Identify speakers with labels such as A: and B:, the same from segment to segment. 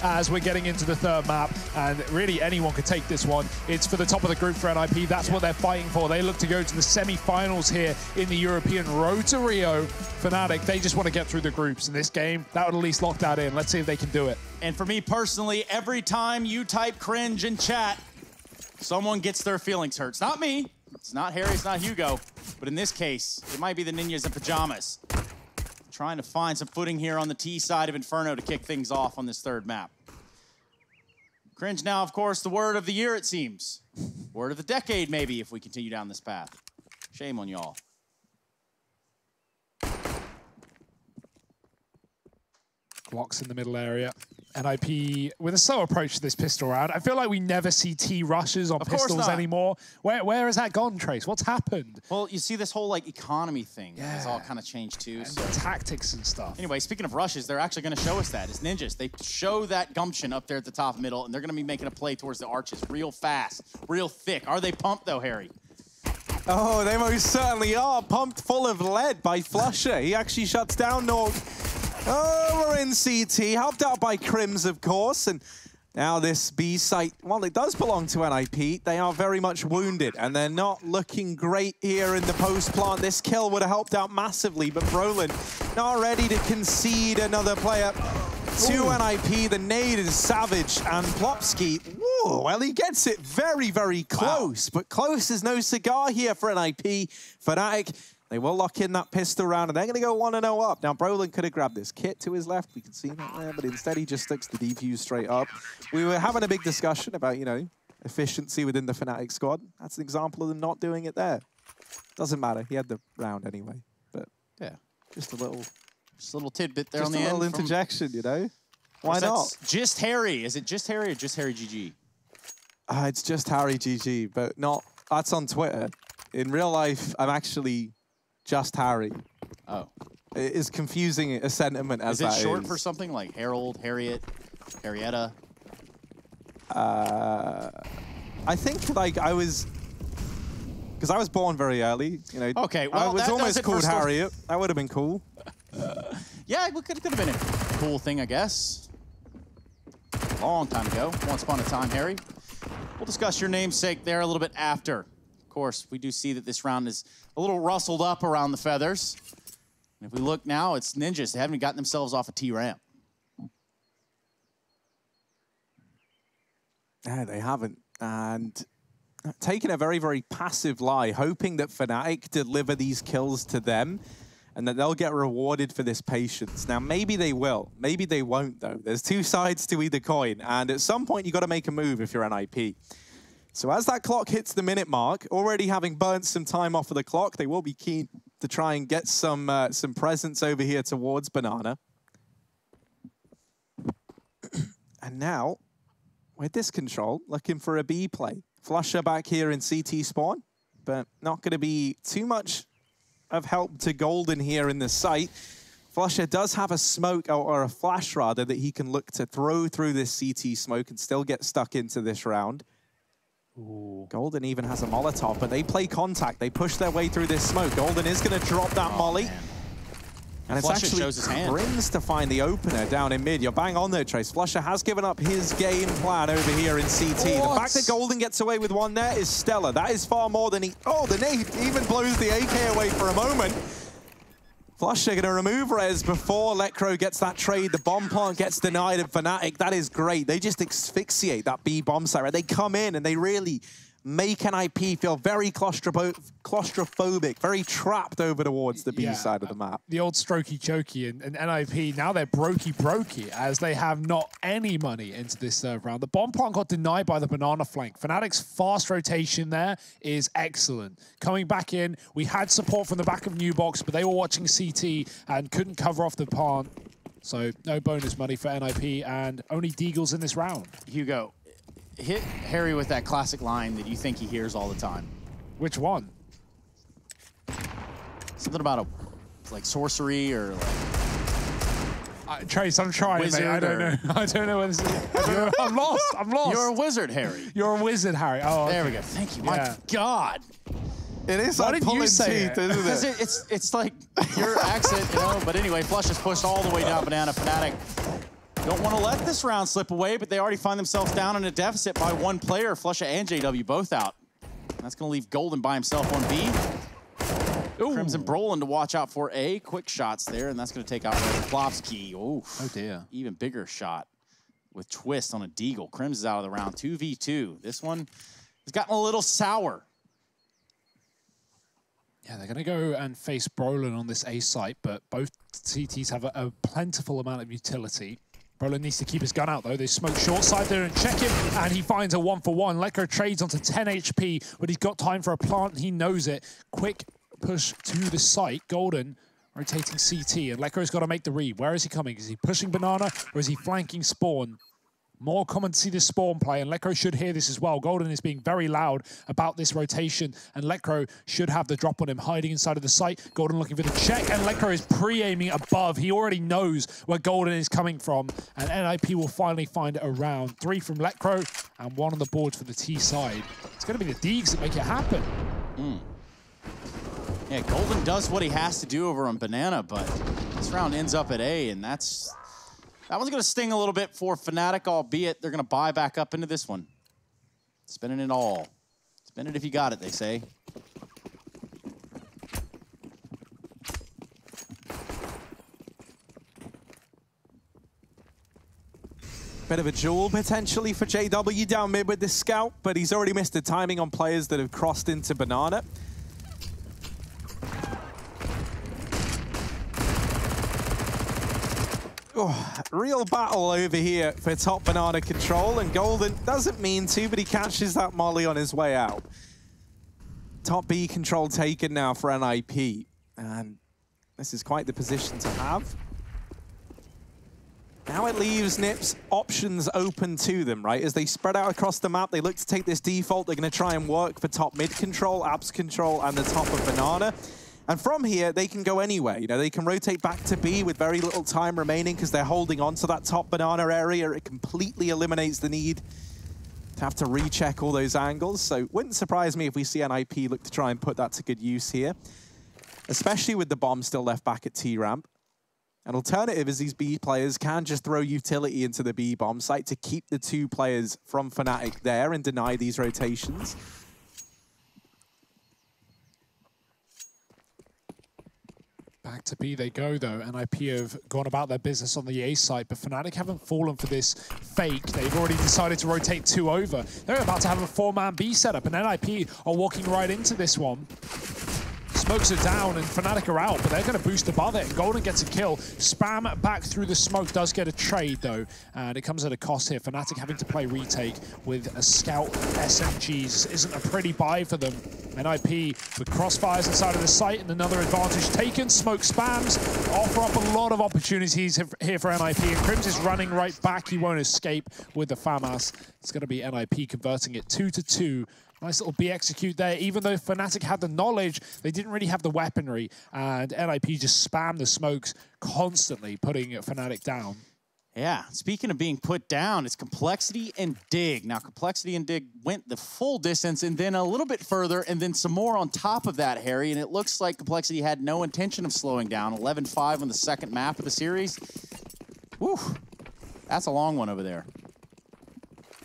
A: as we're getting into the third map, and really anyone could take this one. It's for the top of the group for NIP. That's what they're fighting for. They look to go to the semi-finals here in the European road to Rio. Fnatic, they just want to get through the groups in this game. That would at least lock that in. Let's see if they can do it.
B: And for me personally, every time you type cringe in chat, someone gets their feelings hurt. It's not me, it's not Harry, it's not Hugo, but in this case, it might be the Ninjas and Pyjamas. Trying to find some footing here on the T side of Inferno to kick things off on this third map. Cringe now, of course, the word of the year, it seems. Word of the decade, maybe, if we continue down this path. Shame on y'all.
A: Blocks in the middle area. NIP with a slow approach to this pistol round. I feel like we never see T rushes on pistols anymore. Where has that gone, Trace? What's happened?
B: Well, you see this whole like economy thing has all kind of changed too.
A: And
B: so
A: tactics and stuff.
B: Anyway, speaking of rushes, they're actually going to show us that as Ninjas. They show that gumption up there at the top middle, and they're going to be making a play towards the arches real fast, real thick. Are they pumped though, Harry?
C: Oh, they most certainly are. Pumped full of lead by Flusher. He actually shuts down Norg. Oh, we're in CT, helped out by Crims, of course, and now this B site, well, it does belong to NIP. They are very much wounded, and they're not looking great here in the post plant. This kill would have helped out massively, but Brolin not ready to concede another player to NIP. The nade is savage, and Plopsky, ooh, well, he gets it very, very close, but close is no cigar here for NIP. Fnatic, they will lock in that pistol round, and they're going to go 1-0 up. Now, Brolin could have grabbed this kit to his left. We can see that there, but instead he just sticks the defuse straight up. We were having a big discussion about, you know, efficiency within the Fnatic squad. That's an example of them not doing it there. Doesn't matter. He had the round anyway. But, yeah, just a little
B: tidbit there on the end.
C: Just a little interjection, you know? Why not?
B: Just Harry. Is it just Harry or just Harry GG?
C: It's just Harry GG, but not... That's on Twitter. In real life, I'm actually... just Harry.
B: Oh.
C: It is confusing a sentiment as that is.
B: Is it short for something like Harold, Harriet, Harrietta?
C: I think like I was... Because I was born very early, you know.
B: Okay, well,
C: I was almost called Harriet. That would have been cool.
B: Yeah, it could have been a cool thing, I guess. Long time ago. Once upon a time, Harry. We'll discuss your namesake there a little bit after. Of course, we do see that this round is a little rustled up around the feathers. And if we look now, it's Ninjas. They haven't gotten themselves off a T-ramp.
C: Yeah, they haven't. And taking a very, very passive lie, hoping that Fnatic deliver these kills to them and that they'll get rewarded for this patience. Now, maybe they will. Maybe they won't, though. There's two sides to either coin. And at some point, you've got to make a move if you're NIP. So as that clock hits the minute mark, already having burnt some time off of the clock, they will be keen to try and get some presence over here towards Banana. And now, with this control, looking for a B play. Flusher back here in CT spawn, but not going to be too much of help to Golden here in the site. Flusher does have a smoke, or a flash rather, that he can look to throw through this CT smoke and still get stuck into this round. Ooh. Golden even has a Molotov, but they play contact. They push their way through this smoke. Golden is going to drop that molly. Man. And it's
B: Flusher
C: actually
B: shows his hand.
C: Brins to find the opener down in mid. You're bang on there, Trace. Flusher has given up his game plan over here in CT. What? The fact that Golden gets away with one there is stellar. That is far more than he... Oh, the nade even blows the AK away for a moment. Flusher going to remove Rez before Lecro gets that trade. The bomb plant gets denied at Fnatic. That is great. They just asphyxiate that B bomb site, right? They come in and they really make NIP feel very claustrophobic, very trapped over towards the B side of the map.
A: The old strokey chokey and NIP, now they're brokey as they have not any money into this third round. The bomb plant got denied by the banana flank. Fnatic's fast rotation there is excellent. Coming back in, we had support from the back of New Box, but they were watching CT and couldn't cover off the plant. So no bonus money for NIP and only Deagles in this round.
B: Hugo, hit Harry with that classic line that you think he hears all the time.
A: Which one?
B: Something about like sorcery or like...
A: Trace, I'm trying, mate. I don't know. I don't know what this is. I'm lost. I'm lost.
B: You're a wizard, Harry.
A: You're a wizard, Harry. Oh, okay.
B: There we go. Thank you. My God.
C: It is like pulling teeth, isn't it?
B: It's like your accent, you know. But anyway, Flush is pushed all the way down Banana. Fnatic Don't want to let this round slip away, but they already find themselves down in a deficit by one player. Flusha and JW both out. That's going to leave Golden by himself on B. Ooh. Crimson Brolin to watch out for A. Quick shots there, and that's going to take out Plopsky. Oh
A: dear.
B: Even bigger shot with Twist on a Deagle. Crims is out of the round, 2v2. This one has gotten a little sour.
A: Yeah, they're going to go and face Brolin on this A site, but both CTs have a plentiful amount of utility. Brolin needs to keep his gun out, though. They smoke short side there and check him, and he finds a 1-for-1. Lekr trades onto 10 HP, but he's got time for a plant, and he knows it. Quick push to the site. Golden rotating CT, and Lekr's got to make the read. Where is he coming? Is he pushing Banana, or is he flanking Spawn? More common to see this Spawn play, and Lekr should hear this as well. Golden is being very loud about this rotation, and Lekr should have the drop on him, hiding inside of the site. Golden looking for the check, and Lekr is pre-aiming above. He already knows where Golden is coming from, and NIP will finally find a round. 3 from Lekr, and 1 on the board for the T side. It's going to be the Deegs that make it happen.
B: Yeah, Golden does what he has to do over on Banana, but this round ends up at A, and that one's going to sting a little bit for Fnatic, albeit they're going to buy back up into this one. Spinning it all. Spin it if you got it, they say.
C: Bit of a duel potentially for JW down mid with this scout, but he's already missed the timing on players that have crossed into Banana. Oh, real battle over here for top Banana control, and Golden doesn't mean to, but he catches that molly on his way out. Top B control taken now for NIP, and this is quite the position to have. Now it leaves Nips options open to them, right? As they spread out across the map, they look to take this default. They're going to try and work for top mid control, abs control, and the top of Banana. And from here, they can go anywhere. You know, they can rotate back to B with very little time remaining because they're holding on to that top Banana area. It completely eliminates the need to have to recheck all those angles. So wouldn't surprise me if we see NIP look to try and put that to good use here, especially with the bomb still left back at T-ramp. An alternative is these B players can just throw utility into the B bomb site to keep the 2 players from Fnatic there and deny these rotations.
A: Back to B they go, though. NIP have gone about their business on the A side, but Fnatic haven't fallen for this fake. They've already decided to rotate 2 over. They're about to have a 4-man B setup, and NIP are walking right into this one. Smokes are down and Fnatic are out, but they're going to boost above it. Golden gets a kill. Spam back through the smoke does get a trade, though, and it comes at a cost here. Fnatic having to play retake with a scout SMGs isn't a pretty buy for them. NIP with crossfires inside of the site and another advantage taken. Smoke spams offer up a lot of opportunities here for NIP, and Crims is running right back. He won't escape with the FAMAS. It's going to be NIP converting it 2-2. Nice little B execute there. Even though Fnatic had the knowledge, they didn't really have the weaponry, and NIP just spammed the smokes constantly, putting Fnatic down.
B: Yeah, speaking of being put down, it's Complexity and Dig. Now, Complexity and Dig went the full distance and then a little bit further and then some more on top of that, Harry, and it looks like Complexity had no intention of slowing down. 11-5 on the second map of the series. Whew, that's a long one over there.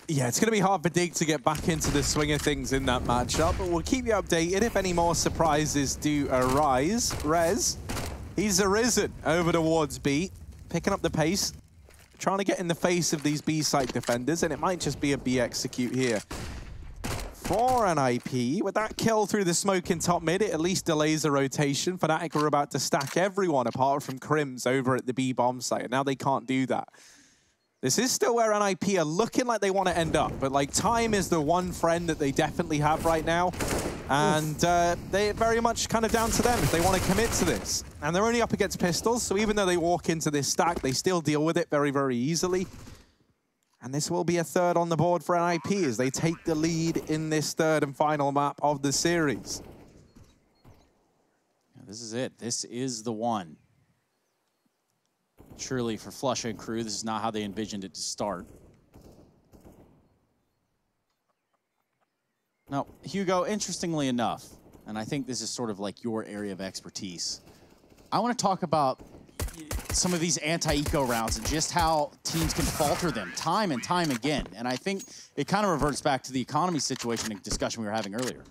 C: Yeah, it's going to be hard for Dig to get back into the swing of things in that matchup, but we'll keep you updated if any more surprises do arise. Rez, he's arisen over towards B, picking up the pace, trying to get in the face of these B site defenders, and it might just be a B execute here for NIP. With that kill through the smoke in top mid, it at least delays the rotation. Fnatic were about to stack everyone apart from Crims over at the B bomb site, and now they can't do that. This is still where NIP are looking like they want to end up, but like time is the one friend that they definitely have right now. And they're very much kind of down to them if they want to commit to this. And they're only up against pistols, so even though they walk into this stack, they still deal with it very, very easily. And this will be a 3rd on the board for NIP as they take the lead in this 3rd and final map of the series.
B: Yeah, this is it. This is the one. Surely for Flusha and crew, this is not how they envisioned it to start. Now, Hugo, interestingly enough, and I think this is sort of like your area of expertise, I want to talk about some of these anti-eco rounds and just how teams can falter them time and time again. And I think it kind of reverts back to the economy situation and discussion we were having earlier.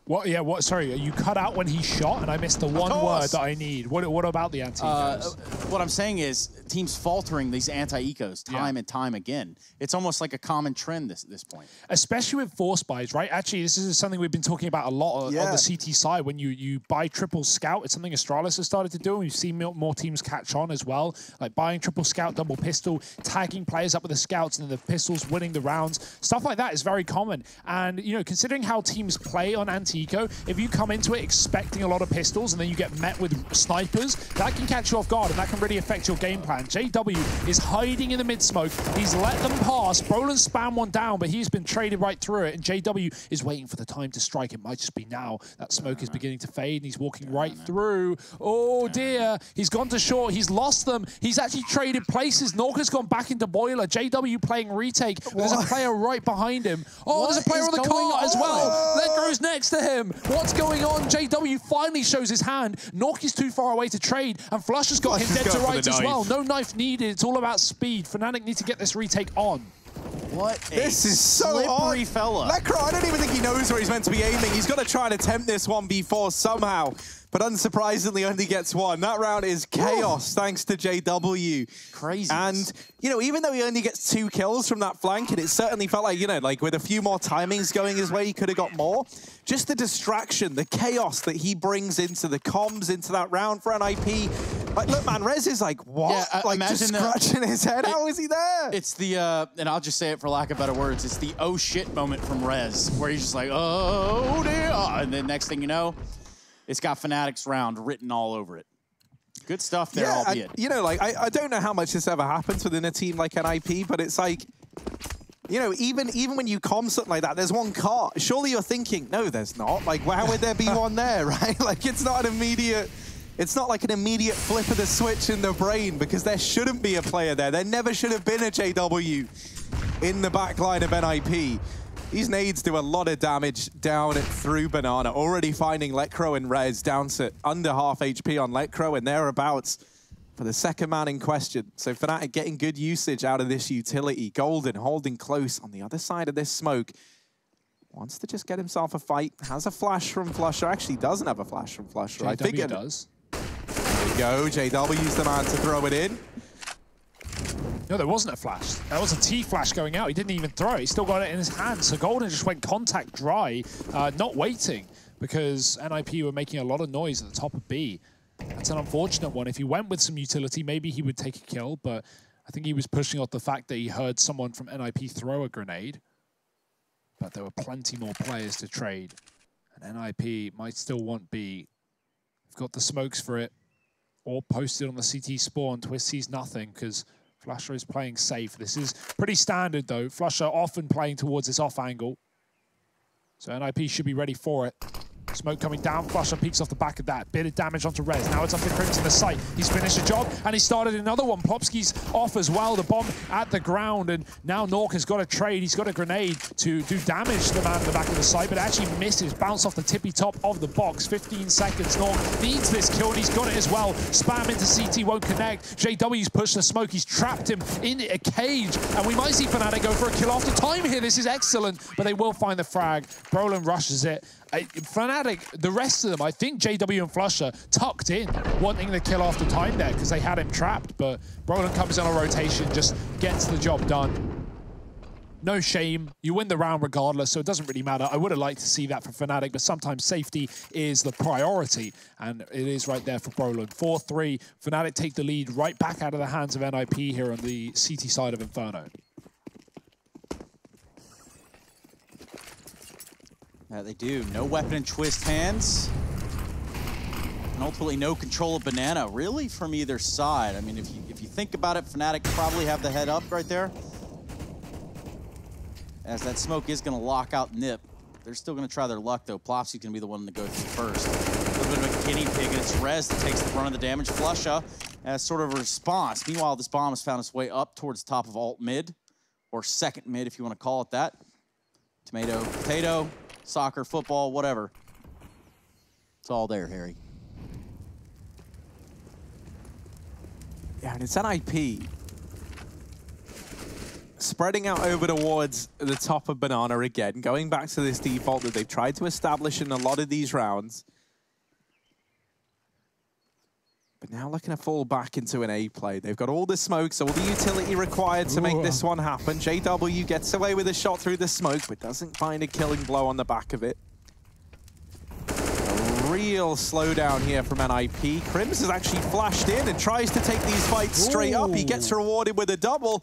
A: What? Yeah. What? Sorry, you cut out when he shot, and I missed the one word that I need. What about the anti-ecos?
B: What I'm saying is teams faltering these anti-ecos time and time again. It's almost like a common trend at this point.
A: Especially with force buys, right? Actually, this is something we've been talking about a lot on the CT side. When you buy triple scout, it's something Astralis has started to do. We've seen more teams catch on as well, like buying triple scout, double pistol, tagging players up with the scouts and then the pistols, winning the rounds. Stuff like that is very common. And you know, considering how teams play on anti-eco, if you come into it expecting a lot of pistols and then you get met with snipers, that can catch you off guard and that can really affect your game plan. JW is hiding in the mid-smoke. He's let them pass. Brolin spam one down, but he's been traded right through it, and JW is waiting for the time to strike. It might just be now. That smoke is beginning to fade, and he's walking right through. Oh, dear. He's gone to short. He's lost them. He's actually traded places. Norca's gone back into boiler. JW playing retake. There's a player right behind him. Oh, there's a player on the cart as well. Legro's next to him. What's going on? JW finally shows his hand. Norky's too far away to trade, and Flush has got him dead to rights as well. No knife needed. It's all about speed. Fnatic need to get this retake on.
B: What
C: this is so
B: slippery fella.
C: Lekr, I don't even think he knows where he's meant to be aiming. He's got to try and attempt this 1v4 somehow, but unsurprisingly only gets one. That round is chaos thanks to JW.
B: Crazy.
C: And, you know, even though he only gets 2 kills from that flank, and it certainly felt like, you know, like with a few more timings going his way, he could have got more. Just the distraction, the chaos that he brings into the comms, into that round for NIP. Like, look, man, Rez is like, what?
B: Yeah,
C: like, just scratching his head. How is he there?
B: It's the, and I'll just say it for lack of better words, it's the oh shit moment from Rez, where he's just like, oh dear. And then next thing you know, it's got Fnatic's round written all over it. Good stuff there, albeit.
C: And, you know, like, I don't know how much this ever happens within a team like NIP, but it's like, you know, even when you comm something like that, there's one cart. Surely you're thinking, no, there's not. Like, why would there be one there, right? Like, it's not an immediate... It's not like an immediate flip of the switch in the brain, because there shouldn't be a player there. There never should have been a JW in the back line of NIP. These nades do a lot of damage down through Banana, already finding Lekr and Rez down to under half HP on Lekr and thereabouts for the second man in question. So Fnatic getting good usage out of this utility. Golden holding close on the other side of this smoke. Wants to just get himself a fight. Has a flash from Flusher. Actually doesn't have a flash from Flusher. I think
A: it does.
C: There we go. JW's the man to throw it in.
A: No, there wasn't a flash. That was a T-flash going out. He didn't even throw it. He still got it in his hand. So Golden just went contact dry, not waiting, because NIP were making a lot of noise at the top of B. That's an unfortunate one. If he went with some utility, maybe he would take a kill, but I think he was pushing off the fact that he heard someone from NIP throw a grenade. But there were plenty more players to trade. And NIP might still want B. They've got the smokes for it. All posted on the CT spawn. Twist sees nothing because Flusher is playing safe. This is pretty standard though. Flusher often playing towards this off angle. So NIP should be ready for it. Smoke coming down, Flusher peeks off the back of that. Bit of damage onto Rez. Now it's up to Crimson the site. He's finished the job, and he started another one. Plopsky's off as well. The bomb at the ground, and now Nork has got a trade. He's got a grenade to do damage to the man at the back of the site, but actually misses. Bounce off the tippy top of the box. 15 seconds. Nork needs this kill, and he's got it as well. Spam into CT, won't connect. JW's pushed the smoke. He's trapped him in a cage, and we might see Fnatic go for a kill after time here. This is excellent, but they will find the frag. Brolin rushes it. Fnatic, the rest of them, I think JW and Flusher tucked in, wanting the kill after time there because they had him trapped, but Brolin comes in on a rotation, just gets the job done. No shame. You win the round regardless, so it doesn't really matter. I would have liked to see that for Fnatic, but sometimes safety is the priority, and it is right there for Brolin. 4-3, Fnatic take the lead right back out of the hands of NIP here on the CT side of Inferno.
B: They do. No weapon in Twist hands. And ultimately no control of Banana, really, from either side. I mean, if you think about it, Fnatic probably have the head up right there. As that smoke is going to lock out Nip. They're still going to try their luck, though. Plopsy's going to be the one to go through first. A little bit of a guinea pig, and it's Rez that takes the brunt of the damage. Flusher as sort of a response. Meanwhile, this bomb has found its way up towards the top of alt mid, or second mid, if you want to call it that. Tomato, potato. Soccer, football, whatever. It's all there, Harry.
C: Yeah, and it's NIP. Spreading out over towards the top of Banana again, going back to this default that they've tried to establish in a lot of these rounds. But now looking to fall back into an A play. They've got all the smokes, all the utility required to make this one happen. JW gets away with a shot through the smoke, but doesn't find a killing blow on the back of it. A real slowdown here from NIP. Crims has actually flashed in and tries to take these fights straight up. He gets rewarded with a double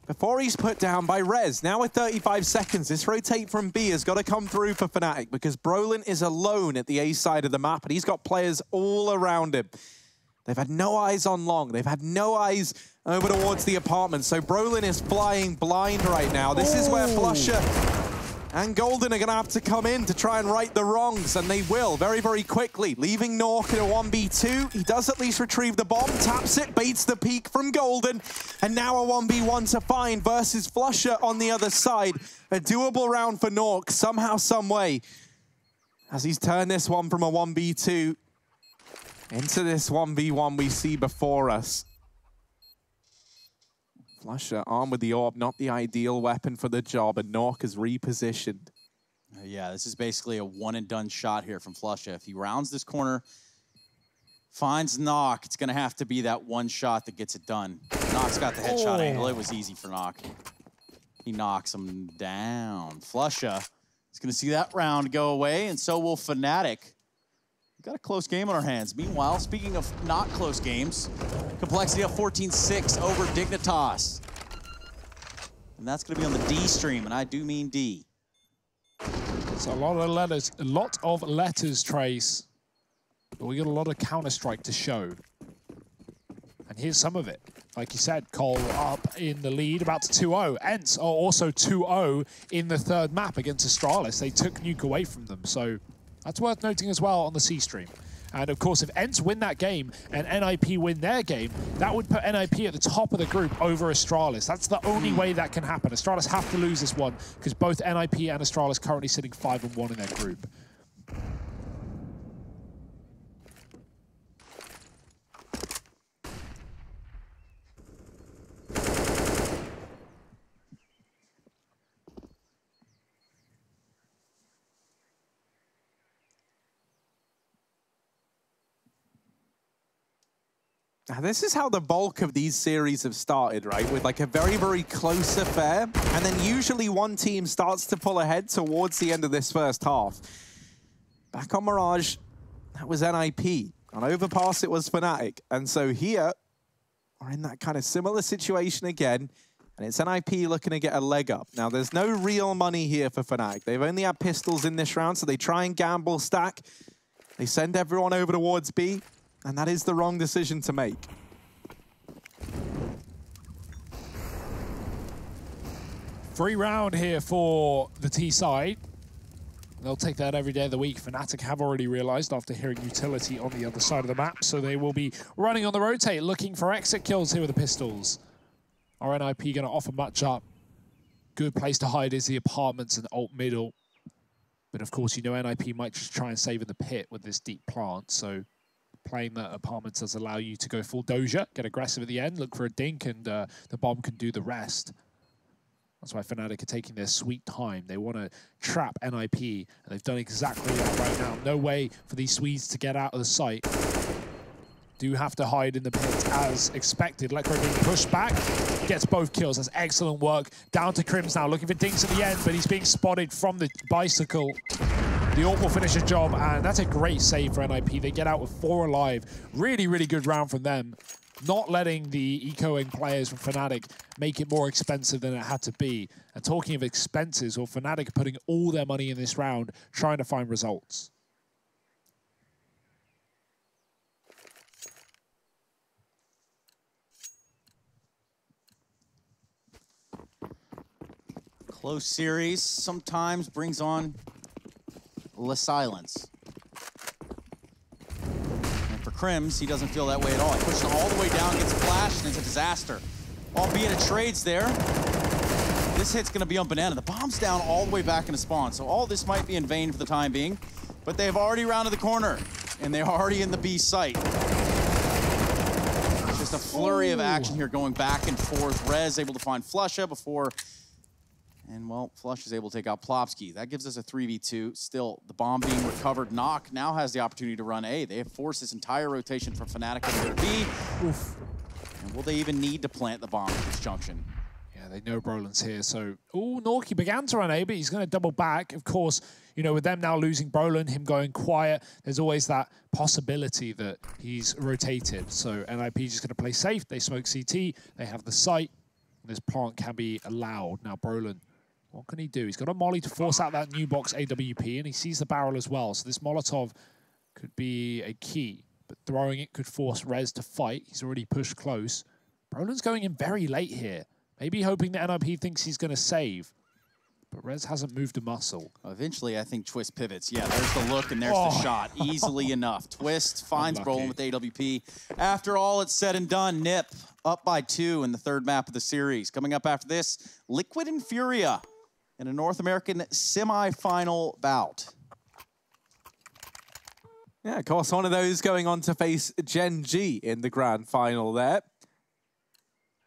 C: before he's put down by Rez. Now with 35 seconds, this rotate from B has got to come through for Fnatic because Brolin is alone at the A side of the map, and he's got players all around him. They've had no eyes on Long. They've had no eyes over towards the apartment. So Brolin is flying blind right now. This is where Flusher and Golden are going to have to come in to try and right the wrongs, and they will very, very quickly. Leaving Nork in a 1v2. He does at least retrieve the bomb, taps it, baits the peek from Golden, and now a 1v1 to find versus Flusher on the other side. A doable round for Nork, somehow, some way, as he's turned this one from a 1v2 into this 1v1 we see before us. Flusher armed with the orb, not the ideal weapon for the job, and Nork is repositioned.
B: Yeah, this is basically a one-and-done shot here from Flusher. If he rounds this corner, finds Nock, it's going to have to be that one shot that gets it done. Nock's got the headshot angle. It was easy for Nock. He knocks him down. Flusher is going to see that round go away, and so will Fnatic. We've got a close game on our hands. Meanwhile, speaking of not close games, Complexity up 14-6 over Dignitas. And that's going to be on the D stream, and I do mean D.
A: So a lot of letters, Trace. But we got a lot of Counter-Strike to show. And here's some of it. Like you said, Cole up in the lead, about to 2-0. Ents are also 2-0 in the third map against Astralis. They took Nuke away from them, so that's worth noting as well on the C stream. And of course, if Ents win that game and NIP win their game, that would put NIP at the top of the group over Astralis. That's the only way that can happen. Astralis have to lose this one because both NIP and Astralis currently sitting 5-1 in their group.
C: Now, this is how the bulk of these series have started, right? With like a very, very close affair. And then usually one team starts to pull ahead towards the end of this first half. Back on Mirage, that was NIP. On Overpass, it was Fnatic. And so here, we're in that kind of similar situation again. And it's NIP looking to get a leg up. Now, there's no real money here for Fnatic. They've only had pistols in this round, so they try and gamble stack. They send everyone over towards B. And that is the wrong decision to make.
A: Free round here for the T side. They'll take that every day of the week. Fnatic have already realized after hearing utility on the other side of the map, so they will be running on the rotate, looking for exit kills here with the pistols. Are NIP going to offer much up? Good place to hide is the apartments and alt middle. But of course, you know NIP might just try and save in the pit with this deep plant, so playing the apartments does allow you to go full Doja, get aggressive at the end, look for a dink, and the bomb can do the rest. That's why Fnatic are taking their sweet time. They want to trap NIP, and they've done exactly that right now. No way for these Swedes to get out of the site. Do have to hide in the pit as expected. Lekro being pushed back, gets both kills. That's excellent work. Down to Crims now, looking for dinks at the end, but he's being spotted from the bicycle. The AWP will finish the job, and that's a great save for NIP. They get out with 4 alive. Really, really good round from them. Not letting the ecoing players from Fnatic make it more expensive than it had to be. And talking of expenses, well, Fnatic are putting all their money in this round, trying to find results.
B: Close series sometimes brings on the silence. And for Crims, he doesn't feel that way at all. He pushes all the way down, gets flashed, and it's a disaster. Albeit it trades there. This hit's gonna be on Banana. The bomb's down all the way back into spawn, so all this might be in vain for the time being, but they've already rounded the corner, and they're already in the B site. It's just a flurry of action here going back and forth. Rez able to find Flusha before, and well, Flush is able to take out Plopsky. That gives us a 3v2. Still, the bomb being recovered. Knock now has the opportunity to run A. They have forced this entire rotation from Fnatic over to B. Oof. And will they even need to plant the bomb at this junction?
A: Yeah, they know Brolin's here, so... Ooh, Norky began to run A, but he's going to double back. Of course, you know, with them now losing Brolin, him going quiet, there's always that possibility that he's rotated. So NIP just going to play safe. They smoke CT. They have the site. This plant can be allowed. Now, Brolin, what can he do? He's got a molly to force out that new box AWP, and he sees the barrel as well. So this Molotov could be a key, but throwing it could force Rez to fight. He's already pushed close. Brolin's going in very late here. Maybe hoping that NIP thinks he's going to save. But Rez hasn't moved a muscle.
B: Eventually, I think Twist pivots. Yeah, there's the look and there's the shot. Easily enough. Twist finds Brolin with AWP. After all, it's said and done. Nip up by 2 in the 3rd map of the series. Coming up after this, Liquid and Furia in a North American semi-final bout.
C: Yeah, of course, one of those going on to face Gen G in the grand final there.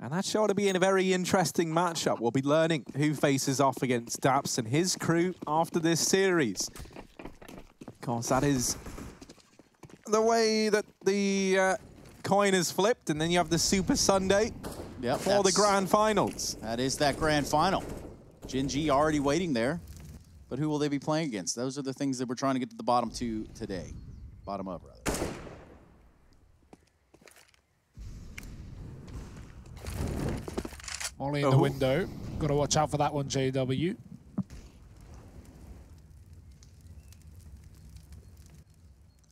C: And that's sure to be in a very interesting matchup. We'll be learning who faces off against Daps and his crew after this series. Of course, that is the way that the coin is flipped, and then you have the Super Sunday for the grand finals.
B: That is that grand final. Gen G already waiting there, but who will they be playing against? Those are the things that we're trying to get to the bottom to today. Bottom up, rather.
A: Molly in the window. Got to watch out for that one, JW.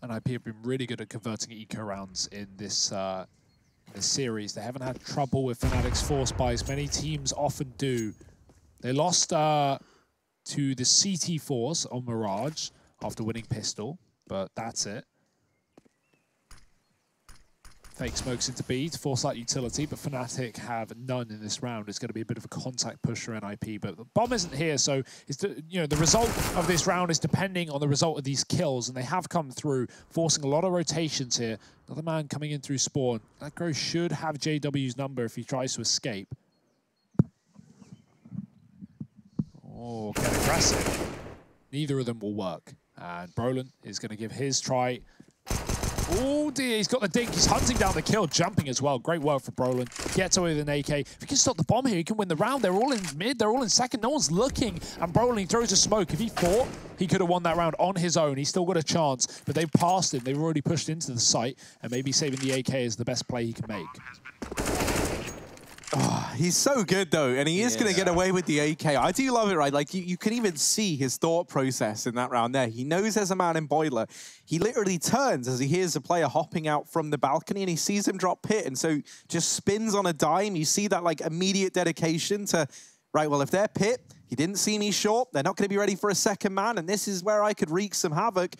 A: And IP have been really good at converting eco rounds in this series. They haven't had trouble with Fnatic's force buys. Many teams often do. They lost to the CT Force on Mirage after winning Pistol, but that's it. Fake smokes into B to force that utility, but Fnatic have none in this round. It's going to be a bit of a contact push for NIP, but the bomb isn't here, so it's the result of this round is depending on the result of these kills, and they have come through, forcing a lot of rotations here. Another man coming in through spawn. That Grow should have JW's number if he tries to escape. Oh, get aggressive. Neither of them will work, and Brolin is going to give his try. Oh dear, he's got the dink. He's hunting down the kill, jumping as well. Great work for Brolin. Gets away with an AK. If he can stop the bomb here, he can win the round. They're all in mid, they're all in second. No one's looking, and Brolin throws a smoke. If he fought, he could have won that round on his own. He's still got a chance, but they've passed him. They've already pushed into the site, and maybe saving the AK is the best play he can make.
C: Oh, he's so good, though, and he is going to get away with the AK. I do love it, right? Like, you can even see his thought process in that round there. He knows there's a man in Boiler. He literally turns as he hears a player hopping out from the balcony, and he sees him drop pit, and so just spins on a dime. You see that, like, immediate dedication to, right, well, if they're pit, he didn't see me short, they're not going to be ready for a second man, and this is where I could wreak some havoc.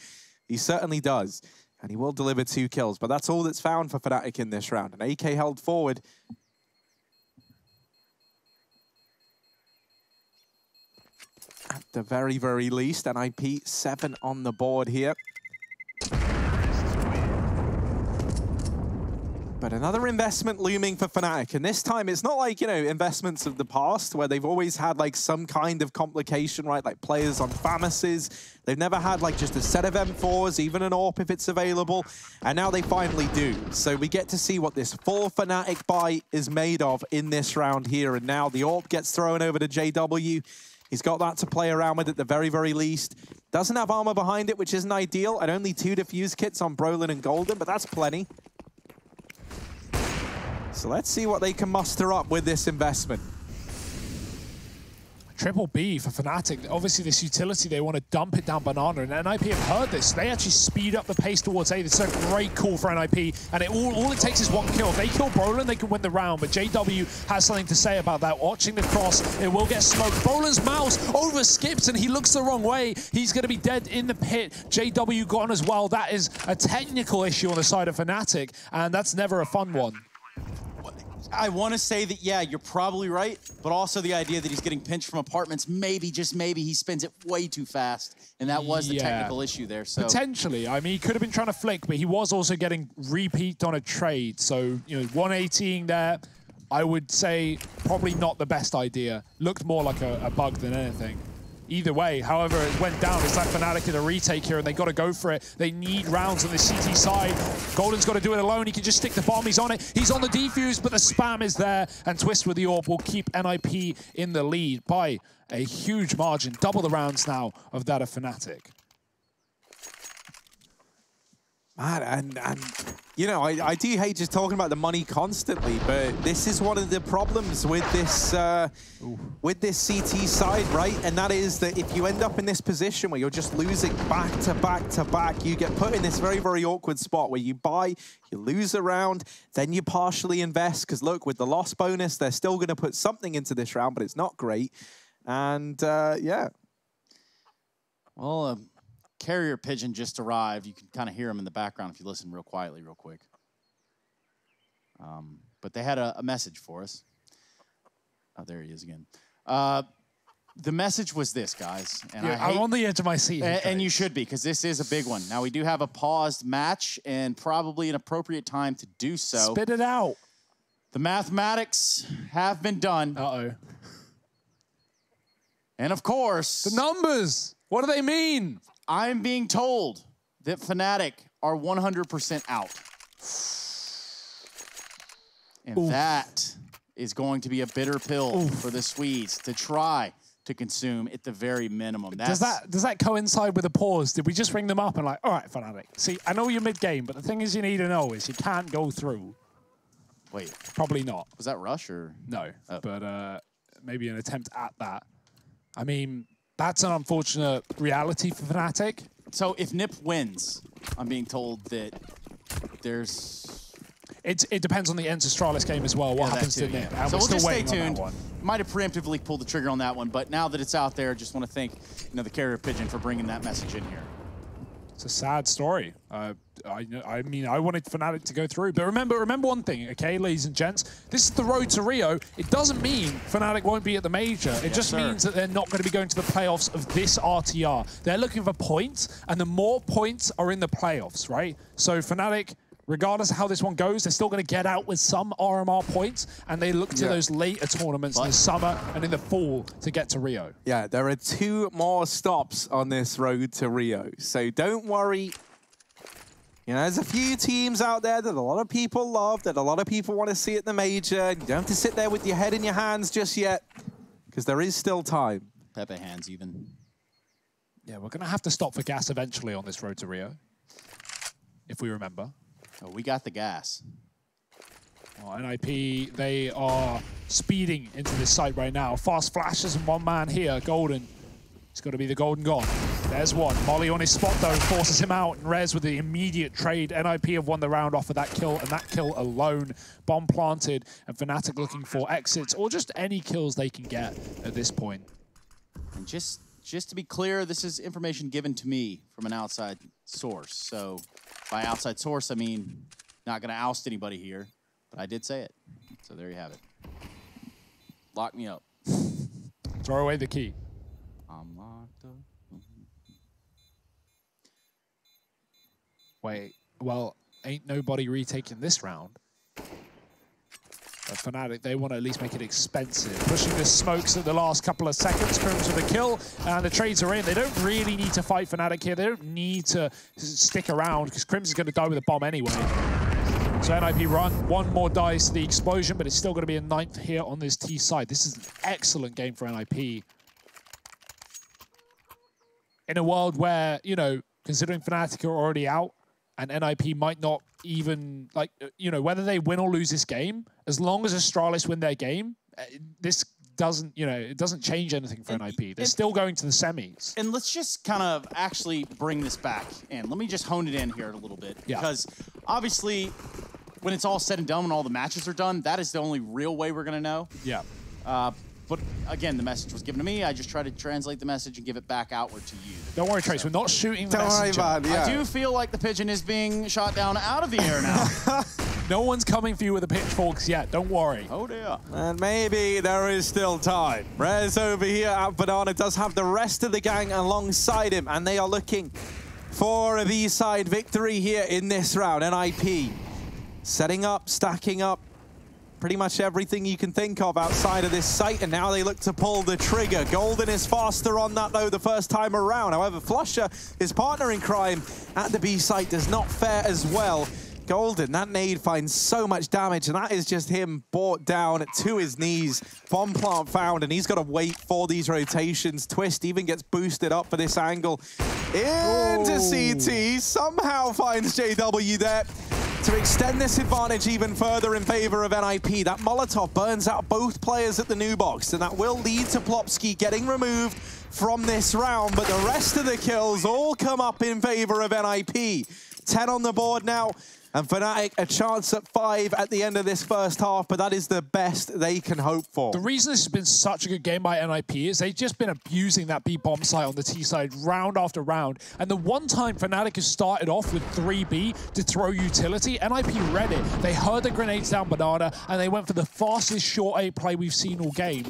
C: He certainly does, and he will deliver 2 kills, but that's all that's found for Fnatic in this round. An AK held forward. At the very, very least, NIP 7 on the board here. But another investment looming for Fnatic, and this time it's not like, you know, investments of the past where they've always had like some kind of complication, right? Like players on FAMASes. They've never had like just a set of M4s, even an AWP if it's available, and now they finally do. So we get to see what this full Fnatic buy is made of in this round here, and now the AWP gets thrown over to JW. He's got that to play around with at the very, very least. Doesn't have armor behind it, which isn't ideal, and only 2 defuse kits on Brolin and Golden, but that's plenty. So let's see what they can muster up with this investment.
A: Triple B for Fnatic. Obviously, this utility, they want to dump it down Banana, and NIP have heard this. They actually speed up the pace towards A. This is a great call for NIP, and all it takes is 1 kill. If they kill Brolin, they can win the round, but JW has something to say about that. Watching the cross, it will get smoked. Brolin's mouse over skips, and he looks the wrong way. He's going to be dead in the pit. JW gone as well. That is a technical issue on the side of Fnatic, and that's never a fun one.
B: I want to say that, yeah, you're probably right, but also the idea that he's getting pinched from apartments, maybe, just maybe, he spins it way too fast, and that was the technical issue there. So
A: potentially. I mean, he could have been trying to flick, but he was also getting repeat on a trade. So, you know, 118 there, I would say probably not the best idea. Looked more like a bug than anything. Either way, however it went down, it's like Fnatic in a retake here, and they got to go for it. They need rounds on the CT side. Golden's got to do it alone. He can just stick the bomb. He's on it. He's on the defuse, but the spam is there, and Twist with the AWP will keep NIP in the lead by a huge margin. Double the rounds now of that of Fnatic.
C: Man, and you know, I do hate just talking about the money constantly, but this is one of the problems with this CT side, right? And that is that if you end up in this position where you're just losing back to back to back, you get put in this very, very awkward spot where you buy, you lose a round, then you partially invest, because look, with the loss bonus, they're still going to put something into this round, but it's not great. And yeah.
B: Well, carrier pigeon just arrived. You can kind of hear him in the background if you listen real quietly, real quick. But they had a message for us. Oh, there he is again. The message was this, guys. And
A: yeah, I'm on the edge of my seat.
B: And you should be, because this is a big one. Now, we do have a paused match and probably an appropriate time to do so.
A: Spit it out.
B: The mathematics have been done.
A: Uh-oh.
B: And of course,
A: the numbers. What do they mean?
B: I'm being told that Fnatic are 100% out. And that is going to be a bitter pill for the Swedes to try to consume at the very minimum.
A: Does that coincide with a pause? Did we just ring them up and like, all right, Fnatic, see, I know you're mid-game, but the thing is you need to know is you can't go through.
B: Wait.
A: Probably not.
B: Was that Rush or?
A: No, but maybe an attempt at that. I mean, that's an unfortunate reality for Fnatic.
B: So if NiP wins, I'm being told that there's...
A: It depends on the Enterstralis game as well, what happens to NiP.
B: So we'll just stay tuned. Might have preemptively pulled the trigger on that one, but now that it's out there, just want to thank the carrier pigeon for bringing that message in here.
A: It's a sad story. I mean, I wanted Fnatic to go through, but remember one thing, okay, ladies and gents. This is the road to Rio. It doesn't mean Fnatic won't be at the major. It just means that they're not going to be going to the playoffs of this RTR. They're looking for points, and the more points are in the playoffs, right? So Fnatic, regardless of how this one goes, they're still going to get out with some RMR points, and they look to those later tournaments in the summer and in the fall to get to Rio.
C: Yeah, there are 2 more stops on this road to Rio, so don't worry. You know, there's a few teams out there that a lot of people love, that a lot of people want to see at the major. You don't have to sit there with your head in your hands just yet, because there is still time.
B: Pepe hands even.
A: Yeah, we're going to have to stop for gas eventually on this road to Rio, if we remember.
B: Oh, we got the gas.
A: Well, NIP, they are speeding into this site right now. Fast flashes and one man here, Golden. It's got to be the Golden God. There's one. Molly on his spot, though, forces him out. And Rez with the immediate trade. NIP have won the round off of that kill, and that kill alone. Bomb planted, and Fnatic looking for exits, or just any kills they can get at this point.
B: And just to be clear, this is information given to me from an outside source. So by outside source, I mean not going to oust anybody here, but I did say it. So there you have it. Lock me up.
A: Throw away the key.
B: I'm locked up.
A: Wait, well, ain't nobody retaking this round. But Fnatic, they want to at least make it expensive. Pushing the smokes at the last couple of seconds. Crims with a kill, and the trades are in. They don't really need to fight Fnatic here. They don't need to stick around, because Crims is going to die with a bomb anyway. So NIP run, 1 more dice to the explosion, but it's still going to be a 9th here on this T side. This is an excellent game for NIP. In a world where, you know, considering Fnatic are already out, and NIP might not even, like, you know, whether they win or lose this game, as long as Astralis win their game, this doesn't, you know, it doesn't change anything for NIP. They're still going to the semis.
B: And let's just kind of actually bring this back in. Let me just hone it in here a little bit.
A: Yeah.
B: Because obviously, when it's all said and done, when all the matches are done, that is the only real way we're going to know.
A: Yeah.
B: But again, the message was given to me. I just try to translate the message and give it back outward to you.
A: Don't worry, Trace. We're not shooting the messenger.
C: Don't worry, man. Yeah.
B: I do feel like the pigeon is being shot down out of the air now.
A: No one's coming for you with the pitchforks yet. Don't worry.
B: Oh, dear.
C: And maybe there is still time. Rez over here at Banana does have the rest of the gang alongside him, and they are looking for a B-side victory here in this round. NIP setting up, stacking up, pretty much everything you can think of outside of this site, and now they look to pull the trigger. Golden is faster on that, though, the first time around. However, Flusher, his partner in crime at the B site, does not fare as well. Golden, that nade finds so much damage, and that is just him brought down to his knees. Bomb plant found, and he's got to wait for these rotations. Twist even gets boosted up for this angle. Into CT, somehow finds JW there to extend this advantage even further in favor of NIP. That Molotov burns out both players at the new box, and that will lead to Plopsky getting removed from this round, but the rest of the kills all come up in favor of NIP. 10 on the board now, and Fnatic a chance at 5 at the end of this first half, but that is the best they can hope for.
A: The reason this has been such a good game by NIP is they've just been abusing that B bomb site on the T side round after round. And the one time Fnatic has started off with 3B to throw utility, NIP read it. They heard the grenades down Banana, and they went for the fastest short A play we've seen all game.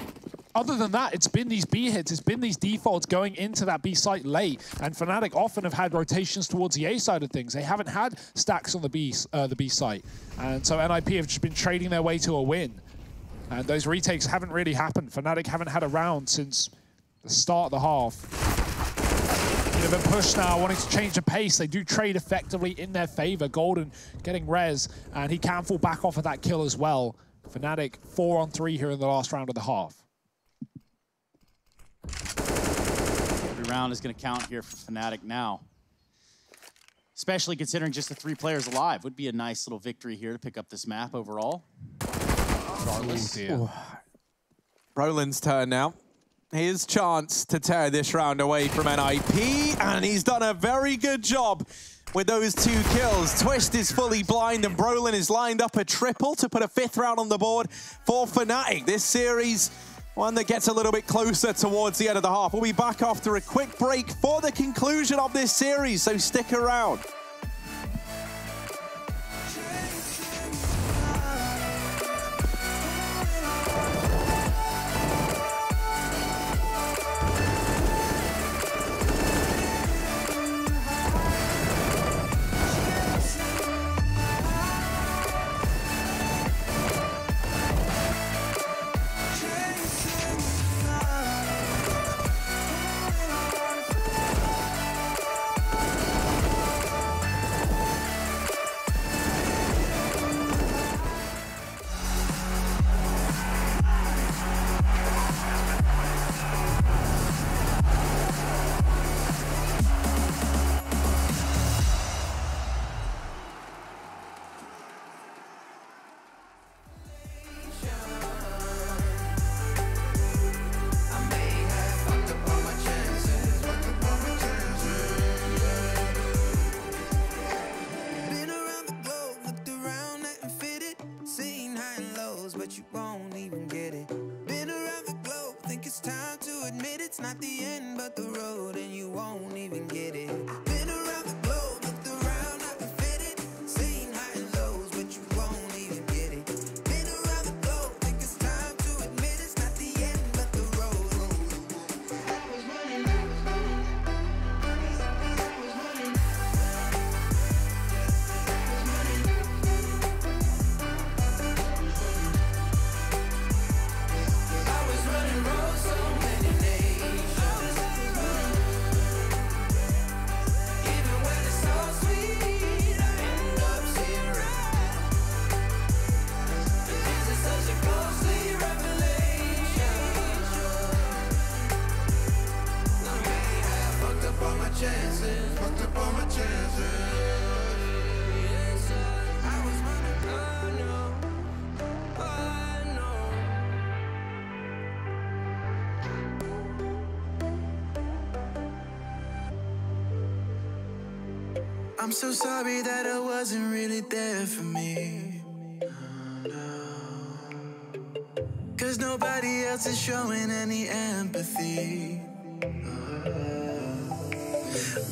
A: Other than that, it's been these B hits, it's been these defaults going into that B site late, and Fnatic often have had rotations towards the A side of things. They haven't had stacks on the B site, and so NIP have just been trading their way to a win. And those retakes haven't really happened. Fnatic haven't had a round since the start of the half. Bit of a push now, wanting to change the pace. They do trade effectively in their favor. Golden getting res, and he can fall back off of that kill as well. Fnatic 4-on-3 here in the last round of the half.
B: Every round is going to count here for Fnatic now. Especially considering just the 3 players alive. Would be a nice little victory here to pick up this map overall. Regardless.
C: Roland's turn now. His chance to tear this round away from NIP, and he's done a very good job with those 2 kills. Twist is fully blind, and Brolin is lined up a triple to put a 5th round on the board for Fnatic. This series, one that gets a little bit closer towards the end of the half. We'll be back after a quick break for the conclusion of this series, so stick around.
D: But you won't even get it. Been around the globe, think it's time to admit it's not the end, but the road, and you won't even get it. Been around the globe, looked around, not been fitted. Seen high and lows, but you won't even get it. Been around the globe, think it's time to admit it's not the end, but the road. I was running, I was running, I was running. I'm so sorry that I wasn't really there for me. Cause nobody else is showing any empathy.